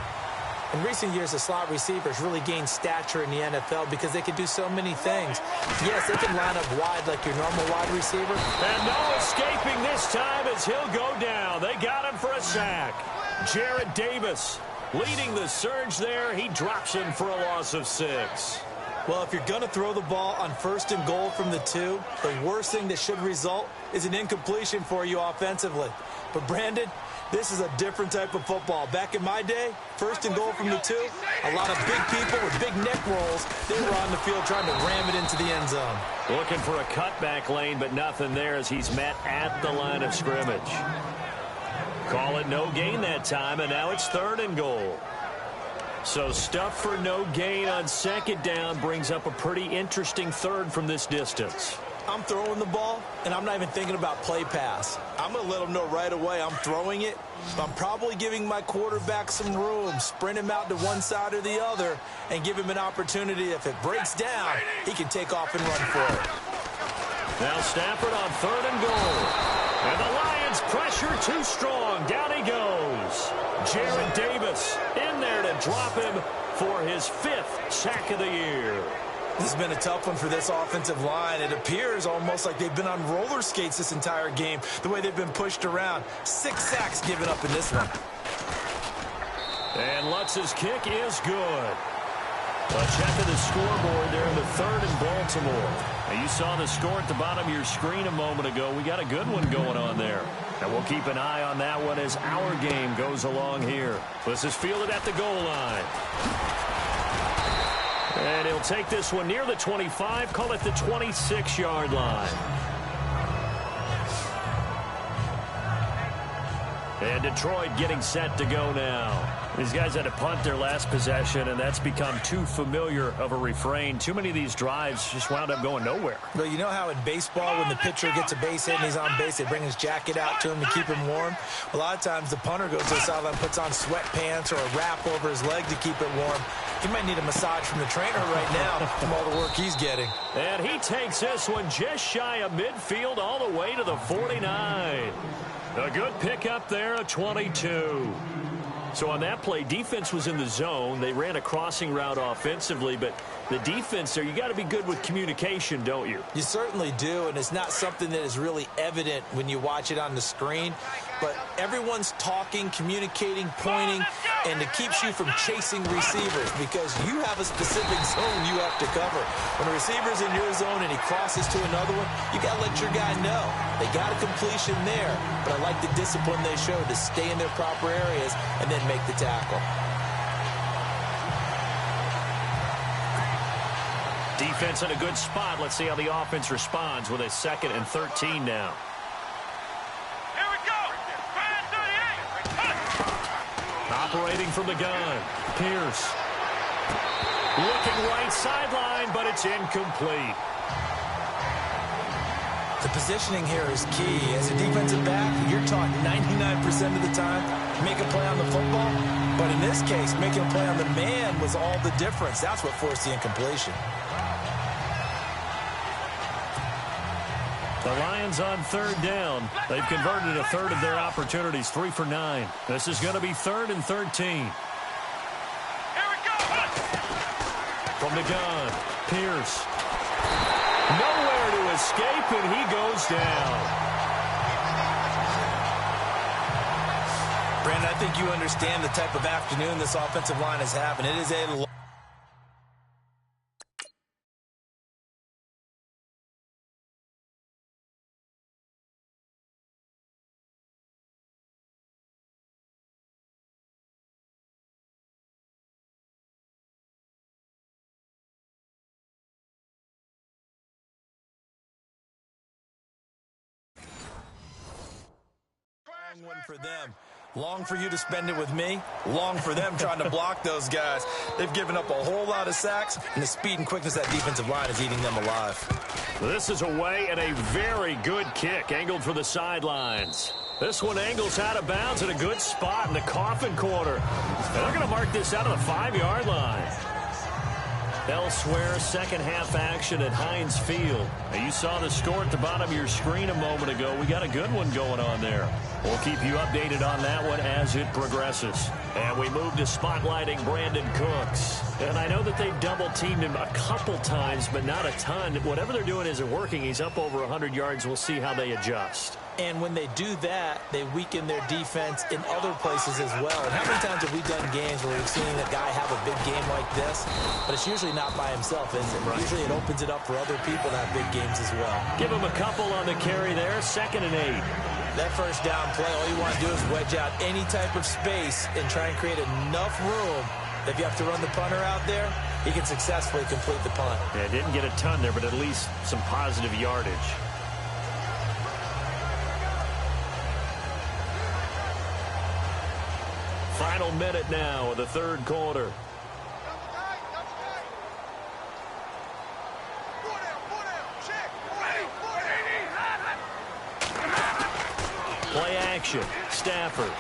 In recent years, the slot receivers really gained stature in the NFL because they can do so many things. Yes, they can line up wide like your normal wide receiver. And no escaping this time as he'll go down. They got him for a sack. Jarrett Davis leading the surge there. He drops him for a loss of 6. Well, if you're going to throw the ball on 1st and goal from the 2, the worst thing that should result is an incompletion for you offensively. But, Brandon, this is a different type of football. Back in my day, 1st and goal from the 2, a lot of big people with big neck rolls. They were on the field trying to ram it into the end zone. Looking for a cutback lane, but nothing there as he's met at the line of scrimmage. Call it no gain that time, and now it's 3rd and goal. So stuff for no gain on 2nd down brings up a pretty interesting 3rd from this distance. I'm throwing the ball, and I'm not even thinking about play pass. I'm going to let them know right away I'm throwing it, but I'm probably giving my quarterback some room, sprint him out to one side or the other, and give him an opportunity. If it breaks down, he can take off and run for it. Now Stafford on 3rd and goal. And the Lions pressure too strong. Down he goes. Jarrett Davis in there to drop him for his 5th sack of the year. This has been a tough one for this offensive line. It appears almost like they've been on roller skates this entire game, the way they've been pushed around. 6 sacks given up in this one. And Lutz's kick is good. A check of the scoreboard there in the 3rd in Baltimore. Now you saw the score at the bottom of your screen a moment ago. We got a good one going on there. And we'll keep an eye on that one as our game goes along here. This is fielded at the goal line. And he'll take this one near the 25, call it the 26-yard line. And Detroit getting set to go now. These guys had to punt their last possession, and that's become too familiar of a refrain. Too many of these drives just wound up going nowhere. Well, you know how in baseball when the pitcher gets a base hit and he's on base, they bring his jacket out to him to keep him warm? A lot of times the punter goes to the sideline, puts on sweatpants or a wrap over his leg to keep it warm. He might need a massage from the trainer right now from all the work he's getting. And he takes this one just shy of midfield all the way to the 49. A good pickup there, a 22. So on that play, defense was in the zone. They ran a crossing route offensively, but the defense there, you got to be good with communication, don't you? You certainly do, and it's not something that is really evident when you watch it on the screen. But everyone's talking, communicating, pointing, and it keeps you from chasing receivers because you have a specific zone you have to cover. When a receiver's in your zone and he crosses to another one, you got to let your guy know. They got a completion there, but I like the discipline they showed to stay in their proper areas and then make the tackle. Defense in a good spot. Let's see how the offense responds with a 2nd and 13 now. Here we go. Operating from the gun. Pierce. Looking right sideline, but it's incomplete. The positioning here is key. As a defensive back, you're taught 99% of the time, make a play on the football. But in this case, making a play on the man was all the difference. That's what forced the incompletion. The Lions on 3rd down. They've converted a third of their opportunities, 3 for 9. This is going to be 3rd and 13. Here we go. From the gun, Pierce. Nowhere to escape, and he goes down. Brandon, I think you understand the type of afternoon this offensive line is having. It is a one for them. Long for you to spend it with me. Long for them trying to block those guys. They've given up a whole lot of sacks, and the speed and quickness of that defensive line is eating them alive. This is away and a very good kick angled for the sidelines. This one angles out of bounds in a good spot in the coffin corner. And they're going to mark this out of the 5-yard line. Elsewhere, second half action at Heinz Field. Now, you saw the score at the bottom of your screen a moment ago. We got a good one going on there. We'll keep you updated on that one as it progresses. And we move to spotlighting Brandon Cooks. And I know that they've double-teamed him a couple times, but not a ton. Whatever they're doing isn't working. He's up over 100 yards. We'll see how they adjust. And when they do that, they weaken their defense in other places as well. And how many times have we done games where we've seen a guy have a big game like this? But it's usually not by himself, is it? Right. Usually it opens it up for other people to have big games as well. Give him a couple on the carry there. 2nd and 8. That first down play, all you want to do is wedge out any type of space and try and create enough room that if you have to run the punter out there, he can successfully complete the punt. Yeah, didn't get a ton there, but at least some positive yardage. Final minute now of the 3rd quarter. Play action. Stafford.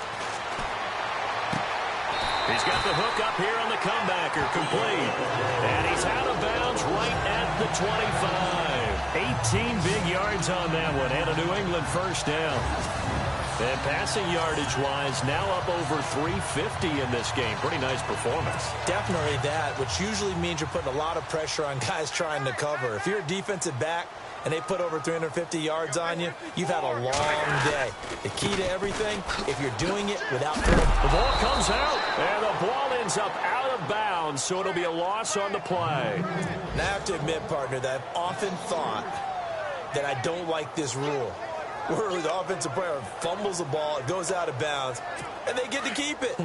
He's got the hook up here on the comebacker. Complete. And he's out of bounds right at the 25. 18 big yards on that one. And a New England first down. And passing yardage-wise, now up over 350 in this game. Pretty nice performance. Definitely that, which usually means you're putting a lot of pressure on guys trying to cover. If you're a defensive back and they put over 350 yards on you, you've had a long day. The key to everything, if you're doing it without throwing. The ball comes out, and the ball ends up out of bounds, so it'll be a loss on the play. And I have to admit, partner, that I've often thought that I don't like this rule, where the offensive player fumbles the ball, it goes out of bounds, and they get to keep it.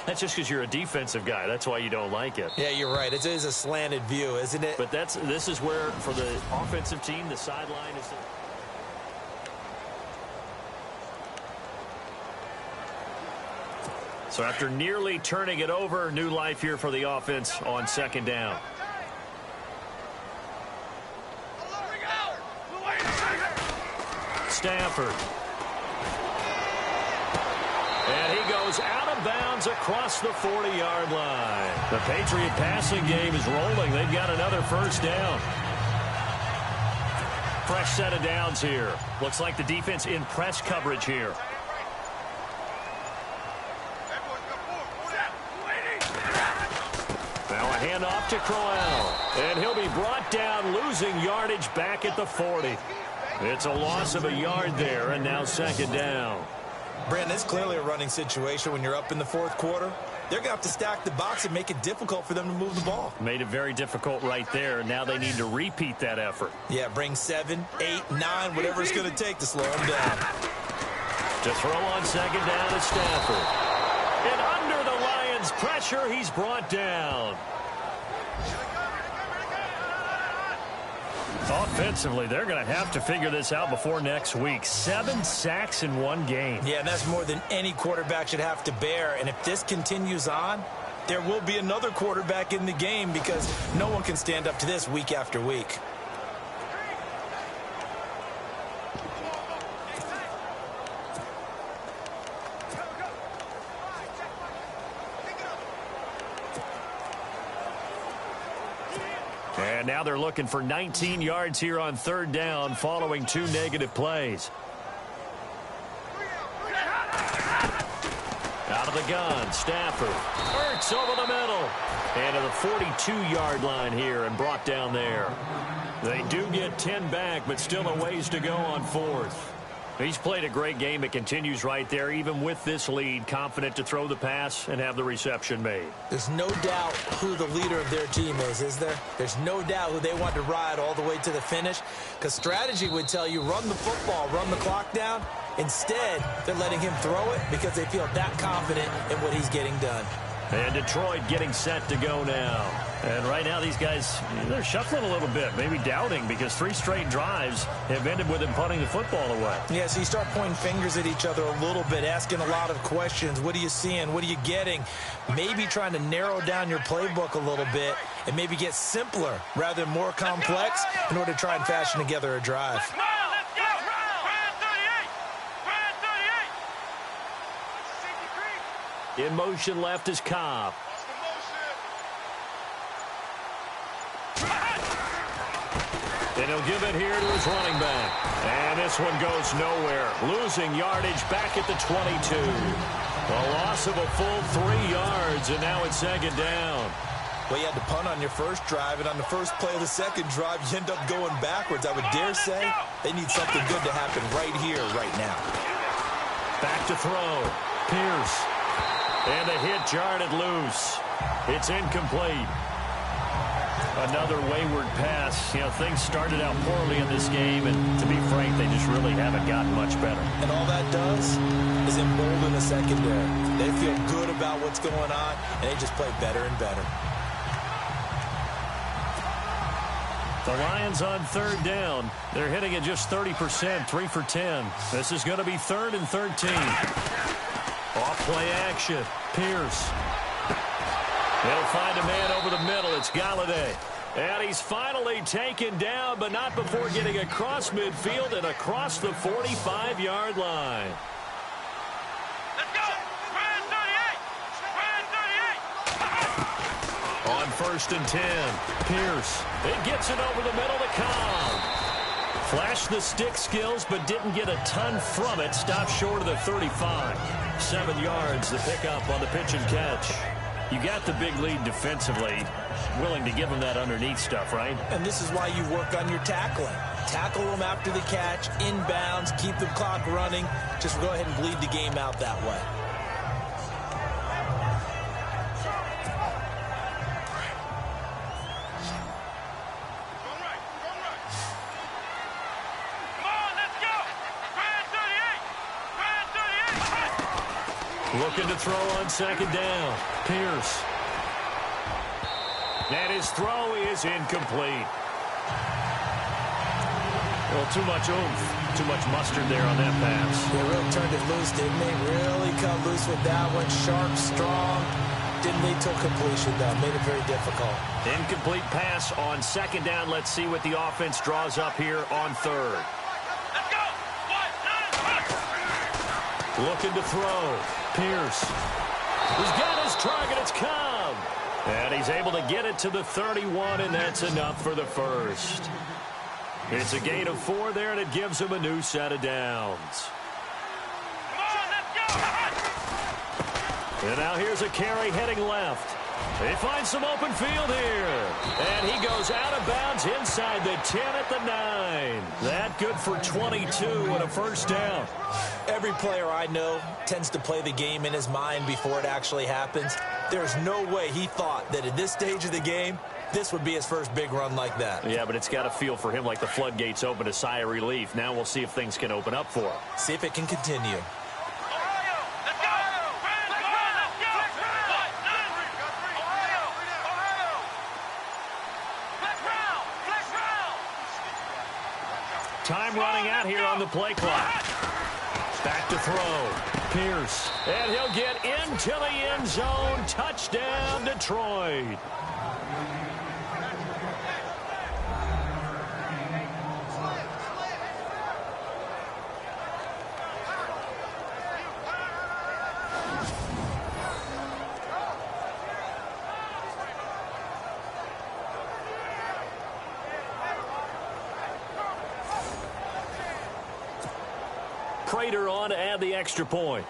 That's just because you're a defensive guy. That's why you don't like it. Yeah, you're right. It is a slanted view, isn't it? But this is where, for the offensive team, the sideline is... So after nearly turning it over, new life here for the offense on second down. Stafford. And he goes out of bounds across the 40-yard line. The Patriot passing game is rolling. They've got another first down. Fresh set of downs here. Looks like the defense in press coverage here. Now a handoff to Crowell. And he'll be brought down, losing yardage back at the 40. It's a loss of a yard there, and now second down. Brandon, it's clearly a running situation when you're up in the fourth quarter. They're going to have to stack the box and make it difficult for them to move the ball. Made it very difficult right there. Now they need to repeat that effort. Yeah, bring 7, 8, 9, whatever it's going to take to slow them down. To throw on second down is Stafford. And under the Lions' pressure, he's brought down. Offensively, they're going to have to figure this out before next week. 7 sacks in one game. Yeah, and that's more than any quarterback should have to bear. And if this continues on, there will be another quarterback in the game because no one can stand up to this week after week. And now they're looking for 19 yards here on third down following 2 negative plays. Out of the gun, Stafford. Hurts over the middle. And to the 42-yard line here and brought down there. They do get 10 back, but still a ways to go on fourth. He's played a great game. It continues right there, even with this lead, confident to throw the pass and have the reception made. There's no doubt who the leader of their team is there? There's no doubt who they want to ride all the way to the finish, because strategy would tell you run the football, run the clock down. Instead, they're letting him throw it because they feel that confident in what he's getting done. And Detroit getting set to go now. And right now these guys, they're shuffling a little bit, maybe doubting, because 3 straight drives have ended with them punting the football away. Yeah, so you start pointing fingers at each other a little bit, asking a lot of questions. What are you seeing? What are you getting? Maybe trying to narrow down your playbook a little bit and maybe get simpler rather than more complex in order to try and fashion together a drive. In motion left is Cobb. And he'll give it here to his running back. And this one goes nowhere. Losing yardage back at the 22. A loss of a full 3 yards, and now it's second down. Well, you had to punt on your first drive, and on the first play of the second drive, you end up going backwards. I would dare say they need something good to happen right here, right now. Back to throw. Pierce. And the hit jarred it loose. It's incomplete. Another wayward pass. You know, things started out poorly in this game, and to be frank, they just really haven't gotten much better. And all that does is embolden the secondary. They feel good about what's going on, and they just play better and better. The Lions on third down. They're hitting at just 30%, 3 for 10. This is going to be 3rd and 13. Off-play action. Pierce. They'll find a man over the middle. It's Galladay. And he's finally taken down, but not before getting across midfield and across the 45-yard line. Let's go! 38! On 1st and 10, Pierce. It gets it over the middle to Cobb. Flashed the stick skills, but didn't get a ton from it. Stopped short of the 35. 7 yards to pick up on the pitch and catch. You got the big lead defensively. Willing to give them that underneath stuff, right? And this is why you work on your tackling. Tackle them after the catch, inbounds, keep the clock running. Just go ahead and bleed the game out that way. Looking to throw on second down. Pierce. And his throw is incomplete. Well, too much oomph, too much mustard there on that pass. They really turned it loose, didn't they? Really cut loose with that one. Sharp, strong. Didn't lead to completion, though. Made it very difficult. Incomplete pass on second down. Let's see what the offense draws up here on third. Let's go. 1, 9, Looking to throw. Pierce. He's got his target. It's Cobb. And he's able to get it to the 31, and that's enough for the first. It's a gain of 4 there, and it gives him a new set of downs. come on, let's go. And now here's a carry heading left. He finds some open field here. And he goes out of bounds inside the 10 at the 9. That good for 22 and a first down. Every player I know tends to play the game in his mind before it actually happens. There's no way he thought that at this stage of the game, this would be his first big run like that. Yeah, but it's got to feel for him like the floodgates open, a sigh of relief. Now we'll see if things can open up for him. See if it can continue. Ohio, let's go. Friends, come on, let's go. 1, 9, Ohio, Ohio. Flex round, flex round. Time running out here on the play clock. Back to throw. Pierce. And he'll get into the end zone. Touchdown, Detroit. Prater on to add the extra point.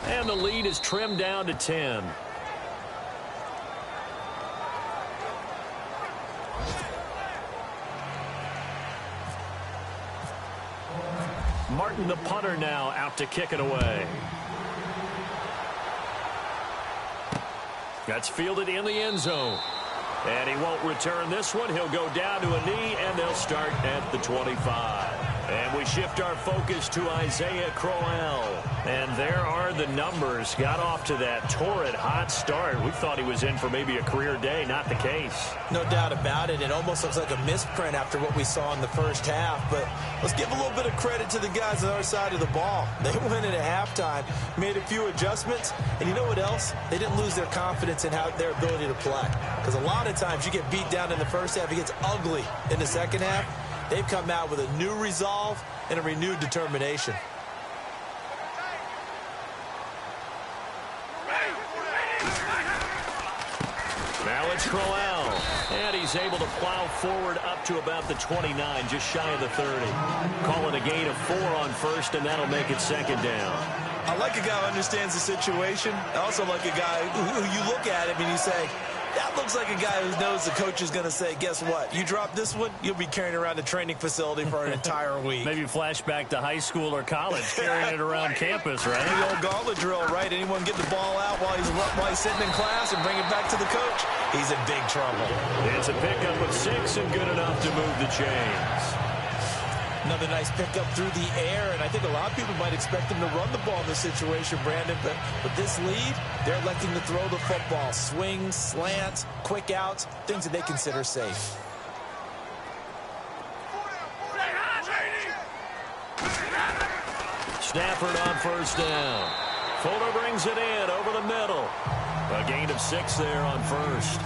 And the lead is trimmed down to 10. Martin, the punter, now out to kick it away. That's fielded in the end zone. And he won't return this one. He'll go down to a knee, and they'll start at the 25. And we shift our focus to Isaiah Crowell. And there are the numbers. Got off to that torrid hot start. We thought he was in for maybe a career day. Not the case. No doubt about it. It almost looks like a misprint after what we saw in the first half. But let's give a little bit of credit to the guys on our side of the ball. They went in at halftime, made a few adjustments. And you know what else? They didn't lose their confidence in their ability to play. Because a lot of times you get beat down in the first half. It gets ugly in the second half. They've come out with a new resolve and a renewed determination. Now it's Crowell. And he's able to plow forward up to about the 29, just shy of the 30. Calling a gain of 4 on first, and that'll make it second down. I like a guy who understands the situation. I also like a guy who you look at him and you say, that looks like a guy who knows the coach is going to say, guess what? You drop this one, you'll be carrying around the training facility for an entire week. Maybe flashback to high school or college, carrying it around campus, right? The old gauntlet drill, right? Anyone get the ball out while he's sitting in class and bring it back to the coach? He's in big trouble. It's a pickup of 6 and good enough to move the chains. Another nice pickup through the air, and I think a lot of people might expect him to run the ball in this situation, Brandon, but with this lead, they're electing to throw the football. Swings, slants, quick outs, things that they consider safe. Stafford on first down. Fuller brings it in over the middle. A gain of 6 there on first.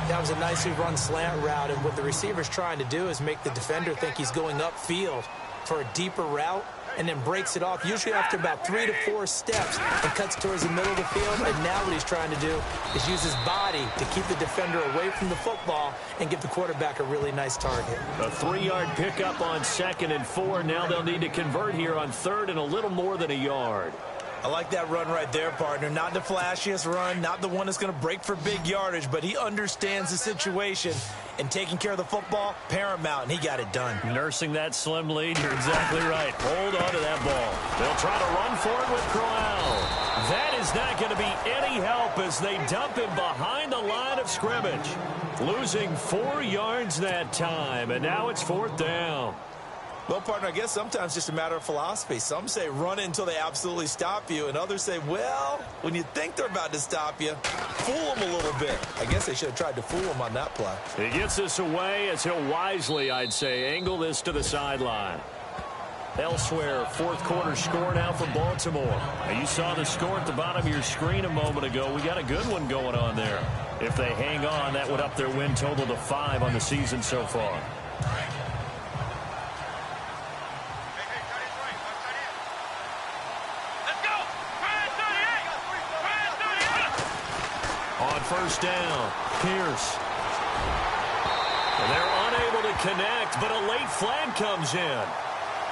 That was a nicely run slant route, and what the receiver's trying to do is make the defender think he's going upfield for a deeper route, and then breaks it off, usually after about 3 to 4 steps, and cuts towards the middle of the field. And now what he's trying to do is use his body to keep the defender away from the football and give the quarterback a really nice target. A 3-yard pickup on 2nd and 4. Now they'll need to convert here on 3rd and a little more than a yard. I like that run right there, partner. Not the flashiest run, not the one that's going to break for big yardage, but he understands the situation, and taking care of the football, paramount, and he got it done. Nursing that slim lead, you're exactly right. Hold on to that ball. They'll try to run for it with Crowell. That is not going to be any help as they dump him behind the line of scrimmage. Losing 4 yards that time, and now it's 4th down. Well, partner, I guess sometimes it's just a matter of philosophy. Some say run until they absolutely stop you, and others say, well, when you think they're about to stop you, fool them a little bit. I guess they should have tried to fool them on that play. He gets this away as he'll wisely, I'd say, angle this to the sideline. Elsewhere, fourth quarter score now for Baltimore. Now, you saw the score at the bottom of your screen a moment ago. We got a good one going on there. If they hang on, that would up their win total to 5 on the season so far. On first down, Pierce. And they're unable to connect, but a late flag comes in.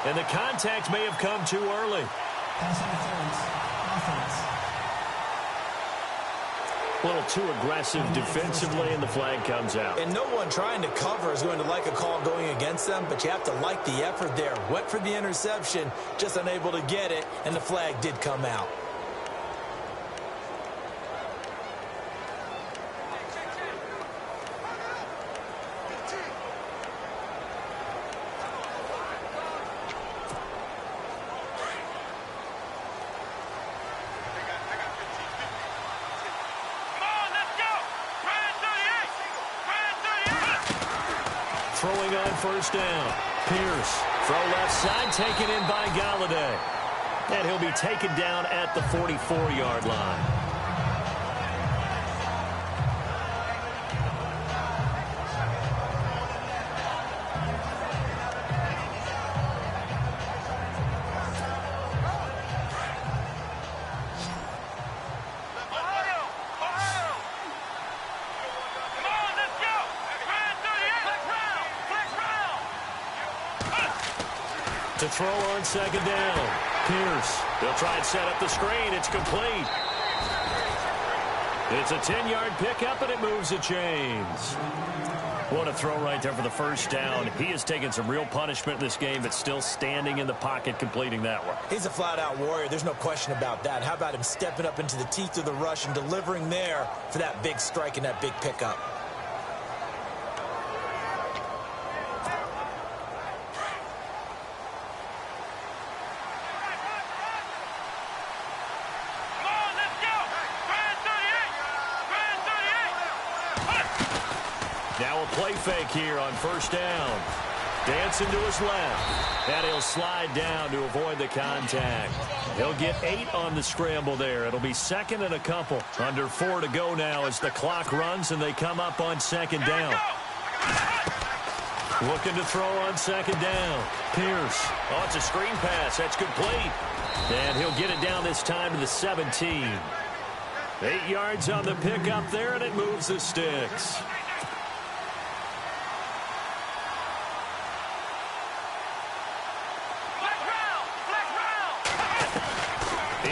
And the contact may have come too early. A little too aggressive defensively, and the flag comes out. And no one trying to cover is going to like a call going against them, but you have to like the effort there. Went for the interception, just unable to get it, and the flag did come out. Throwing on first down. Pierce. Throw left side, taken in by Galladay. And he'll be taken down at the 44-yard line. To throw on second down. Pierce. They'll try and set up the screen. It's complete. It's a 10-yard pickup, and it moves the chains. What a throw right there for the first down. He has taken some real punishment in this game, but still standing in the pocket, completing that one. He's a flat-out warrior. There's no question about that. How about him stepping up into the teeth of the rush and delivering there for that big strike and that big pickup? Now a play fake here on first down. Dancing to his left. And he'll slide down to avoid the contact. He'll get 8 on the scramble there. It'll be second and a couple. Under 4 to go now as the clock runs and they come up on second down. Looking to throw on second down. Pierce. Oh, it's a screen pass. That's complete. And he'll get it down this time to the 17. 8 yards on the pickup there, and it moves the sticks.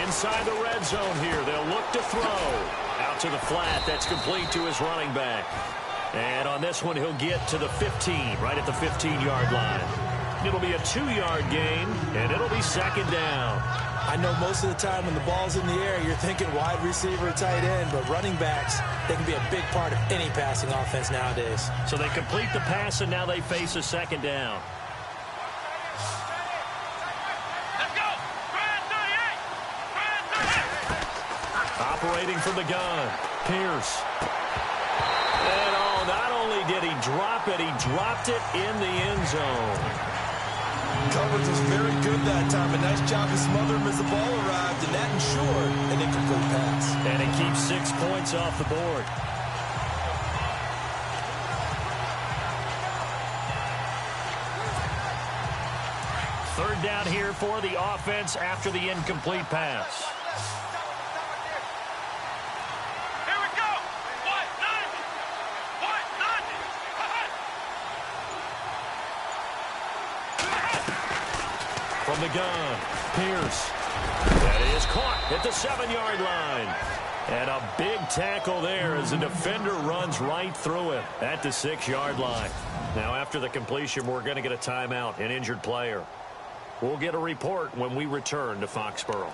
Inside the red zone here. They'll look to throw. Out to the flat. That's complete to his running back. And on this one, he'll get to the 15, right at the 15-yard line. It'll be a 2-yard gain, and it'll be second down. I know most of the time when the ball's in the air, you're thinking wide receiver, tight end, but running backs, they can be a big part of any passing offense nowadays. So they complete the pass, and now they face a second down. Operating from the gun, Pierce. And not only did he drop it, he dropped it in the end zone. Coverage was very good that time. A nice job to smother him as the ball arrived, and that ensured an incomplete pass. And it keeps 6 points off the board. Third down here for the offense after the incomplete pass. From the gun, Pierce. That is caught at the 7-yard line. And a big tackle there as the defender runs right through it at the 6-yard line. Now, after the completion, we're going to get a timeout, an injured player. We'll get a report when we return to Foxborough.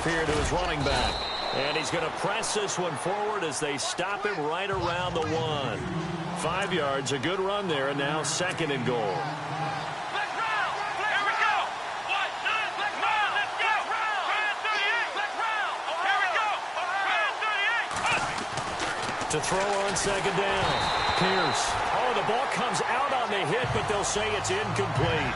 here to his running back. And he's going to press this one forward as they stop him right around the 1. 5 yards, a good run there, and now 2nd and goal. To throw on 2nd down. Pierce. Oh, the ball comes out on the hit, but they'll say it's incomplete.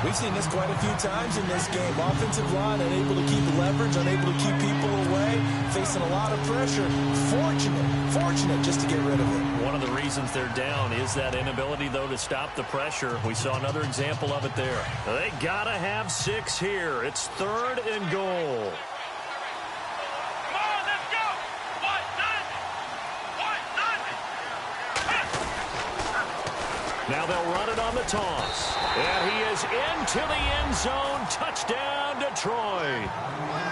We've seen this quite a few times in this game. Offensive line unable to keep leverage, unable to keep people away, facing a lot of pressure. Fortunate just to get rid of it. One of the reasons they're down is that inability, though, to stop the pressure. We saw another example of it there. They got to have 6 here. It's 3rd and goal. Now they'll run it on the toss. And he is into the end zone. Touchdown, Detroit.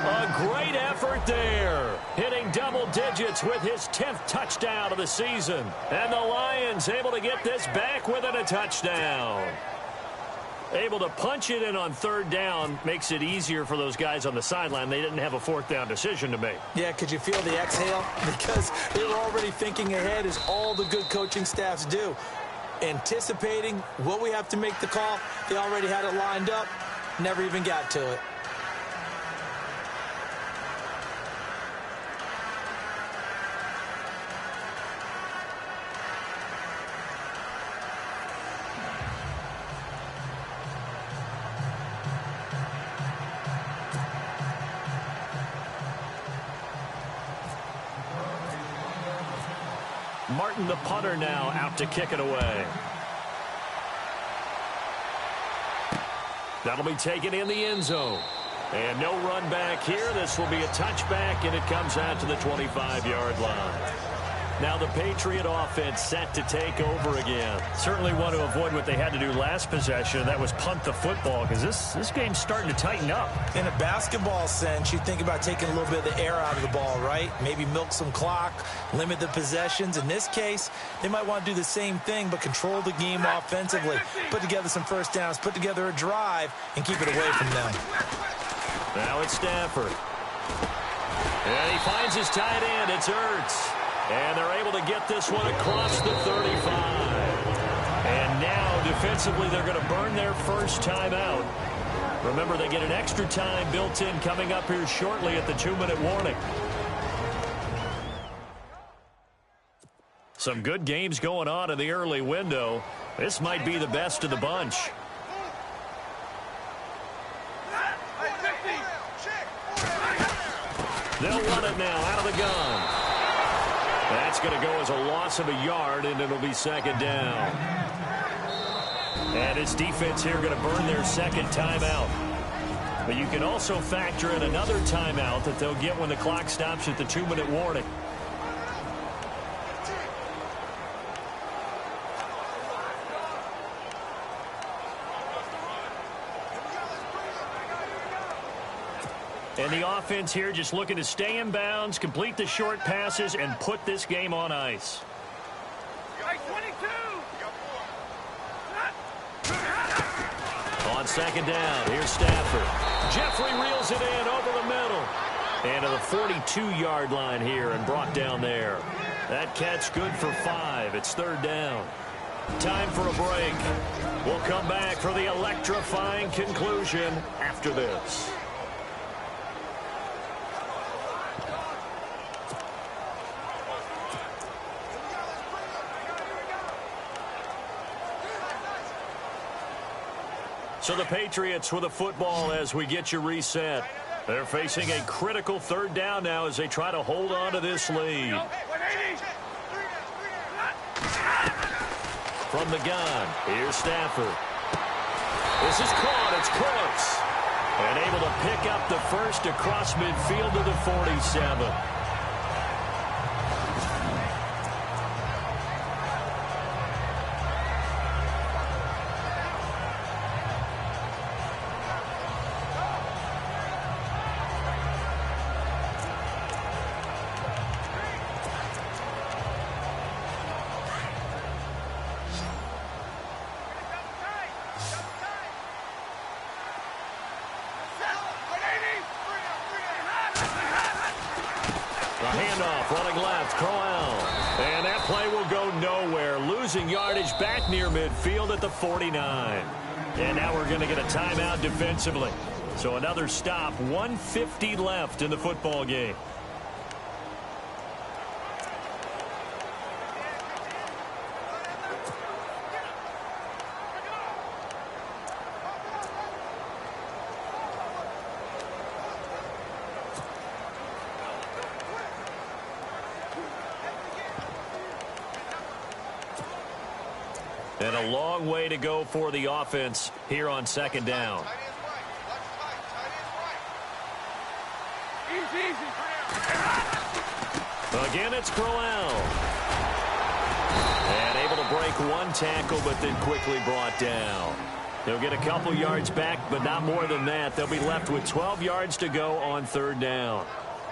A great effort there. Hitting double digits with his 10th touchdown of the season. And the Lions able to get this back within a touchdown. Able to punch it in on 3rd down makes it easier for those guys on the sideline. They didn't have a 4th down decision to make. Yeah, could you feel the exhale? Because they were already thinking ahead, as all the good coaching staffs do. Anticipating what we have to make the call. They already had it lined up. Never even got to it. Martin, the punter, now out to kick it away. That'll be taken in the end zone. And no run back here. This will be a touchback, and it comes out to the 25-yard line. Now the Patriot offense set to take over again. Certainly want to avoid what they had to do last possession, and that was punt the football, because this game's starting to tighten up. In a basketball sense, you think about taking a little bit of the air out of the ball, right? Maybe milk some clock, limit the possessions. In this case, they might want to do the same thing, but control the game offensively. Put together some first downs, put together a drive, and keep it away from them. Now it's Stafford. And he finds his tight end. It's Ertz. And they're able to get this one across the 35. And now, defensively, they're going to burn their first timeout. Remember, they get an extra time built in coming up here shortly at the 2-minute warning. Some good games going on in the early window. This might be the best of the bunch. They'll run it now out of the gun. That's going to go as a loss of a yard, and it'll be 2nd down. And his defense here going to burn their 2nd timeout. But you can also factor in another timeout that they'll get when the clock stops at the 2-minute warning. And the offense here just looking to stay in bounds, complete the short passes, and put this game on ice. On 2nd down, here's Stafford. Jeffrey reels it in over the middle. And to the 42-yard line here and brought down there. That catch good for 5. It's 3rd down. Time for a break. We'll come back for the electrifying conclusion after this. So the Patriots with a football as we get you reset. They're facing a critical 3rd down now as they try to hold on to this lead. From the gun, here's Stafford. This is caught. It's close. And able to pick up the first across midfield to the 47. The handoff, running left, Crowell. And that play will go nowhere. Losing yardage back near midfield at the 49. And now we're going to get a timeout defensively. So another stop, 1:50 left in the football game. And a long way to go for the offense here on second down. Again, it's Crowell. And able to break one tackle, but then quickly brought down. They'll get a couple yards back, but not more than that. They'll be left with 12 yards to go on third down.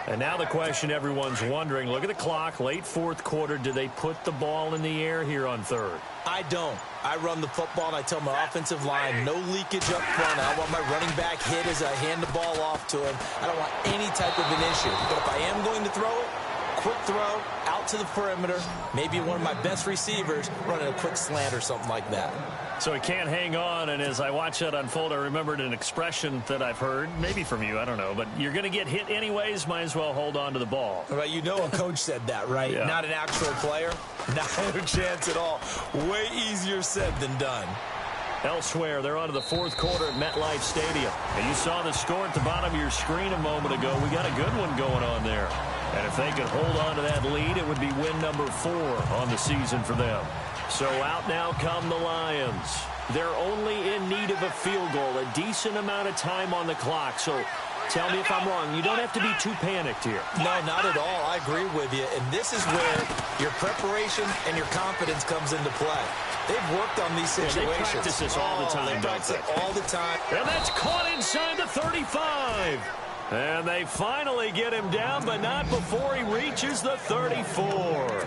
And now the question everyone's wondering, look at the clock, late fourth quarter. Do they put the ball in the air here on third? I don't. I run the football, and I tell my offensive line, no leakage up front. I want my running back hit as I hand the ball off to him. I don't want any type of an issue. But if I am going to throw it, quick throw, out to the perimeter, maybe one of my best receivers running a quick slant or something like that. So he can't hang on, and as I watch that unfold, I remembered an expression that I've heard, maybe from you, I don't know, but you're going to get hit anyways, might as well hold on to the ball. Right, you know a coach said that, right? Yeah. Not an actual player? Not a chance at all. Way easier said than done. Elsewhere, they're on to the fourth quarter at MetLife Stadium. And you saw the score at the bottom of your screen a moment ago. We got a good one going on there. And if they could hold on to that lead, it would be win number 4 on the season for them. So out now come the Lions. They're only in need of a field goal, a decent amount of time on the clock. So tell me if I'm wrong. You don't have to be too panicked here. No, not at all. I agree with you. And this is where your preparation and your confidence comes into play. They've worked on these situations. Yeah, they practice this all the time, they practice it all the time. And that's caught inside the 35. And they finally get him down, but not before he reaches the 34.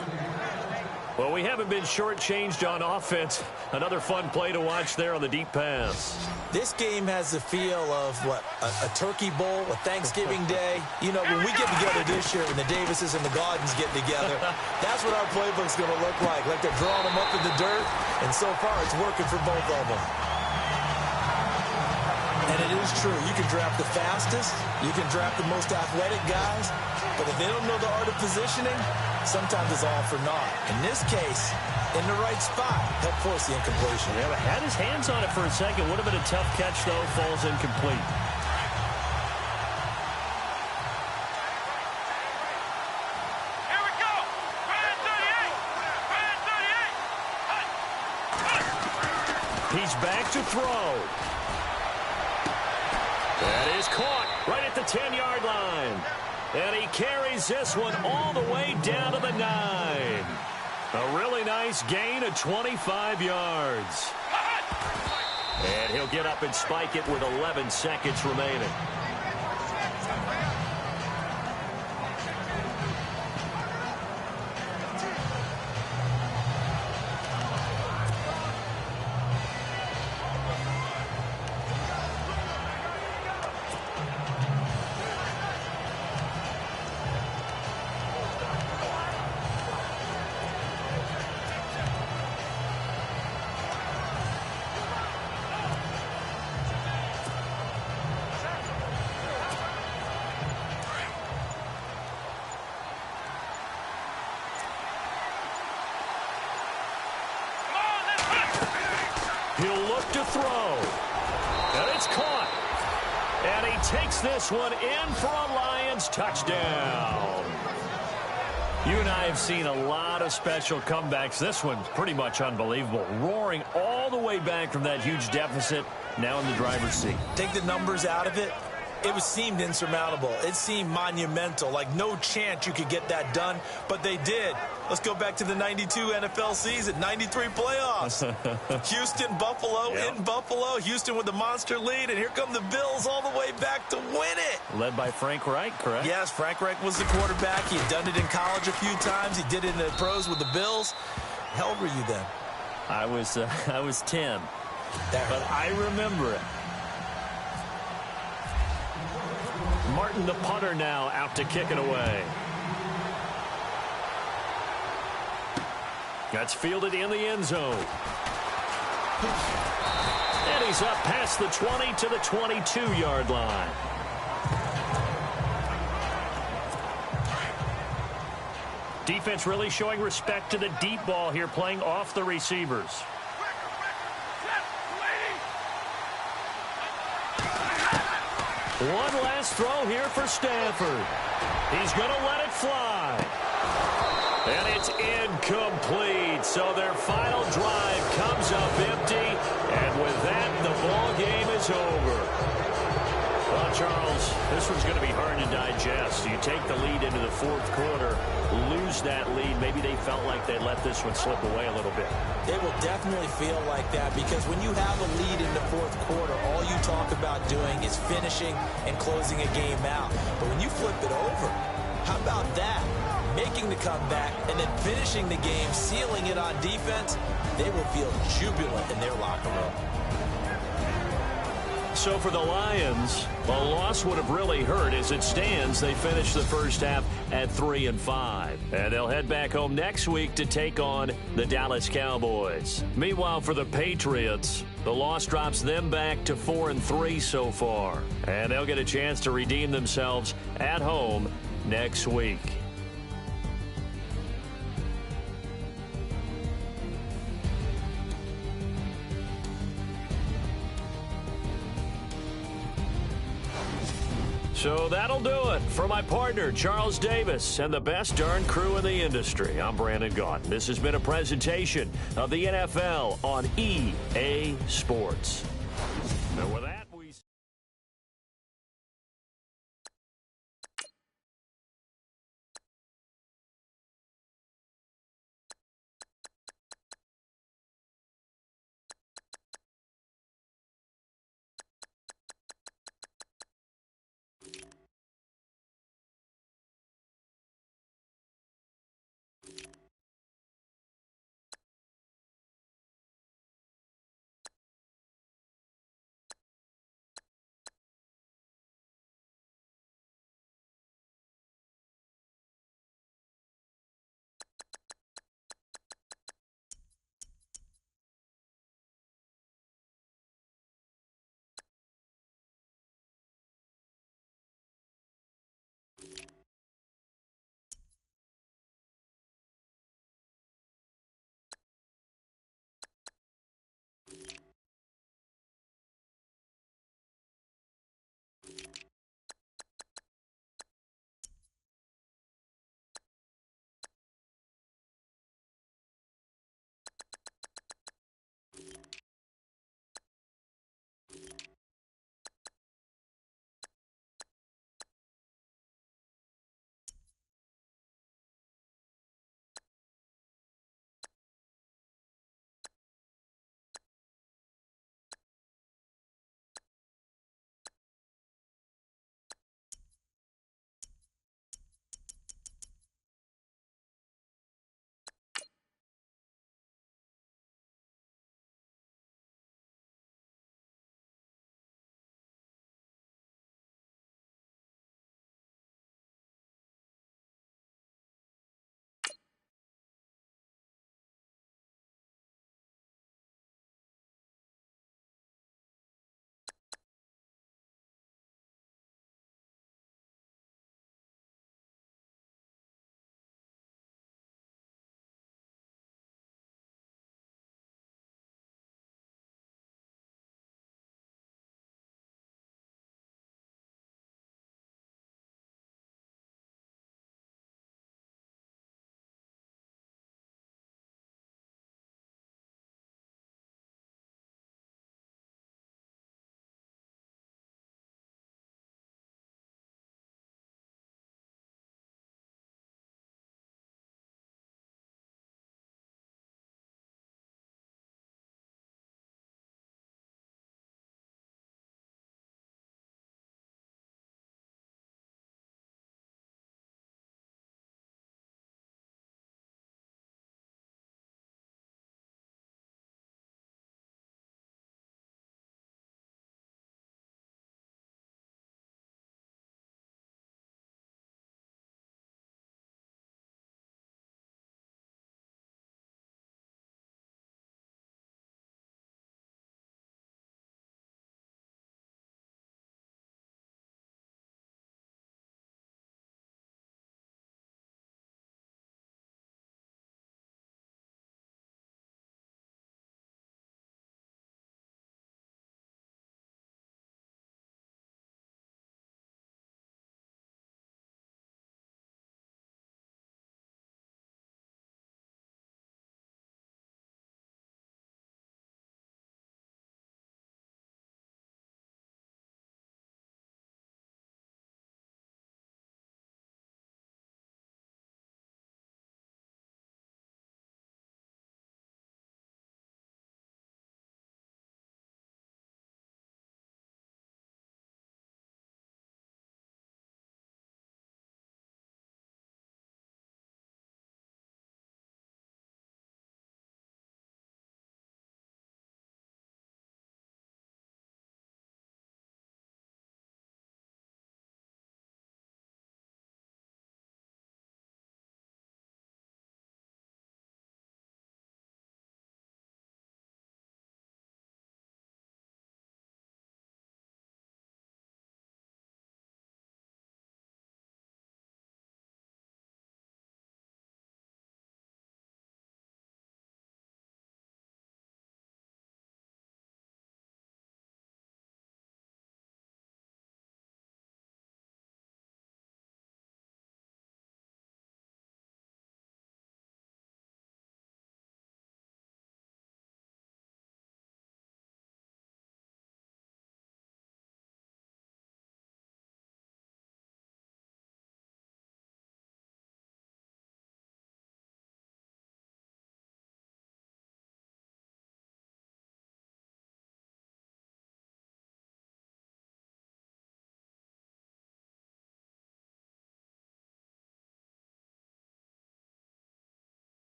Well, we haven't been shortchanged on offense. Another fun play to watch there on the deep pass. This game has the feel of, what, a turkey bowl, a Thanksgiving day. You know, when we get together this year, when the Davises and the Gardens get together, that's what our playbook's going to look like. Like they're drawing them up in the dirt, and so far it's working for both of them. And it is true. You can draft the fastest. You can draft the most athletic guys. But if they don't know the art of positioning, sometimes it's all for naught. In this case, in the right spot, help force the incompletion. Yeah, but had his hands on it for a second. Would have been a tough catch, though. Falls incomplete. Here we go. Brand 38. He's back to throw. That is caught right at the 10-yard line. And he carries this one all the way down to the 9. A really nice gain of 25 yards. And he'll get up and spike it with 11 seconds remaining. He'll look to throw. And it's caught. And he takes this one in for a Lions touchdown. You and I have seen a lot of special comebacks. This one's pretty much unbelievable. Roaring all the way back from that huge deficit, now in the driver's seat. Take the numbers out of it. It seemed insurmountable. It seemed monumental, like no chance you could get that done, but they did. Let's go back to the 92 NFL season, 93 playoffs. Houston, Buffalo, Yep. in Buffalo. Houston with the monster lead, and here come the Bills all the way back to win it. Led by Frank Reich, correct? Yes, Frank Reich was the quarterback. He had done it in college a few times. He did it in the pros with the Bills. How old were you then? I was 10, but I remember it. Martin, the punter, now out to kick it away. That's fielded in the end zone. And he's up past the 20 to the 22-yard line. Defense really showing respect to the deep ball here, playing off the receivers. One last throw here for Stanford. He's going to let it fly. And it's incomplete. So their final drive comes up empty. And with that, the ball game is over. Well, Charles, this one's going to be hard to digest. You take the lead into the fourth quarter, lose that lead. Maybe they felt like they let this one slip away a little bit. They will definitely feel like that because when you have a lead in the fourth quarter, all you talk about doing is finishing and closing a game out. But when you flip it over, how about that? Making the comeback and then finishing the game, sealing it on defense, they will feel jubilant in their locker room. So for the Lions, a loss would have really hurt. As it stands, they finish the first half at 3-5. And they'll head back home next week to take on the Dallas Cowboys. Meanwhile, for the Patriots, the loss drops them back to 4-3 so far. And they'll get a chance to redeem themselves at home next week. So that'll do it. For my partner, Charles Davis, and the best darn crew in the industry, I'm Brandon Gaudin. This has been a presentation of the NFL on EA Sports. Now with that,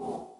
You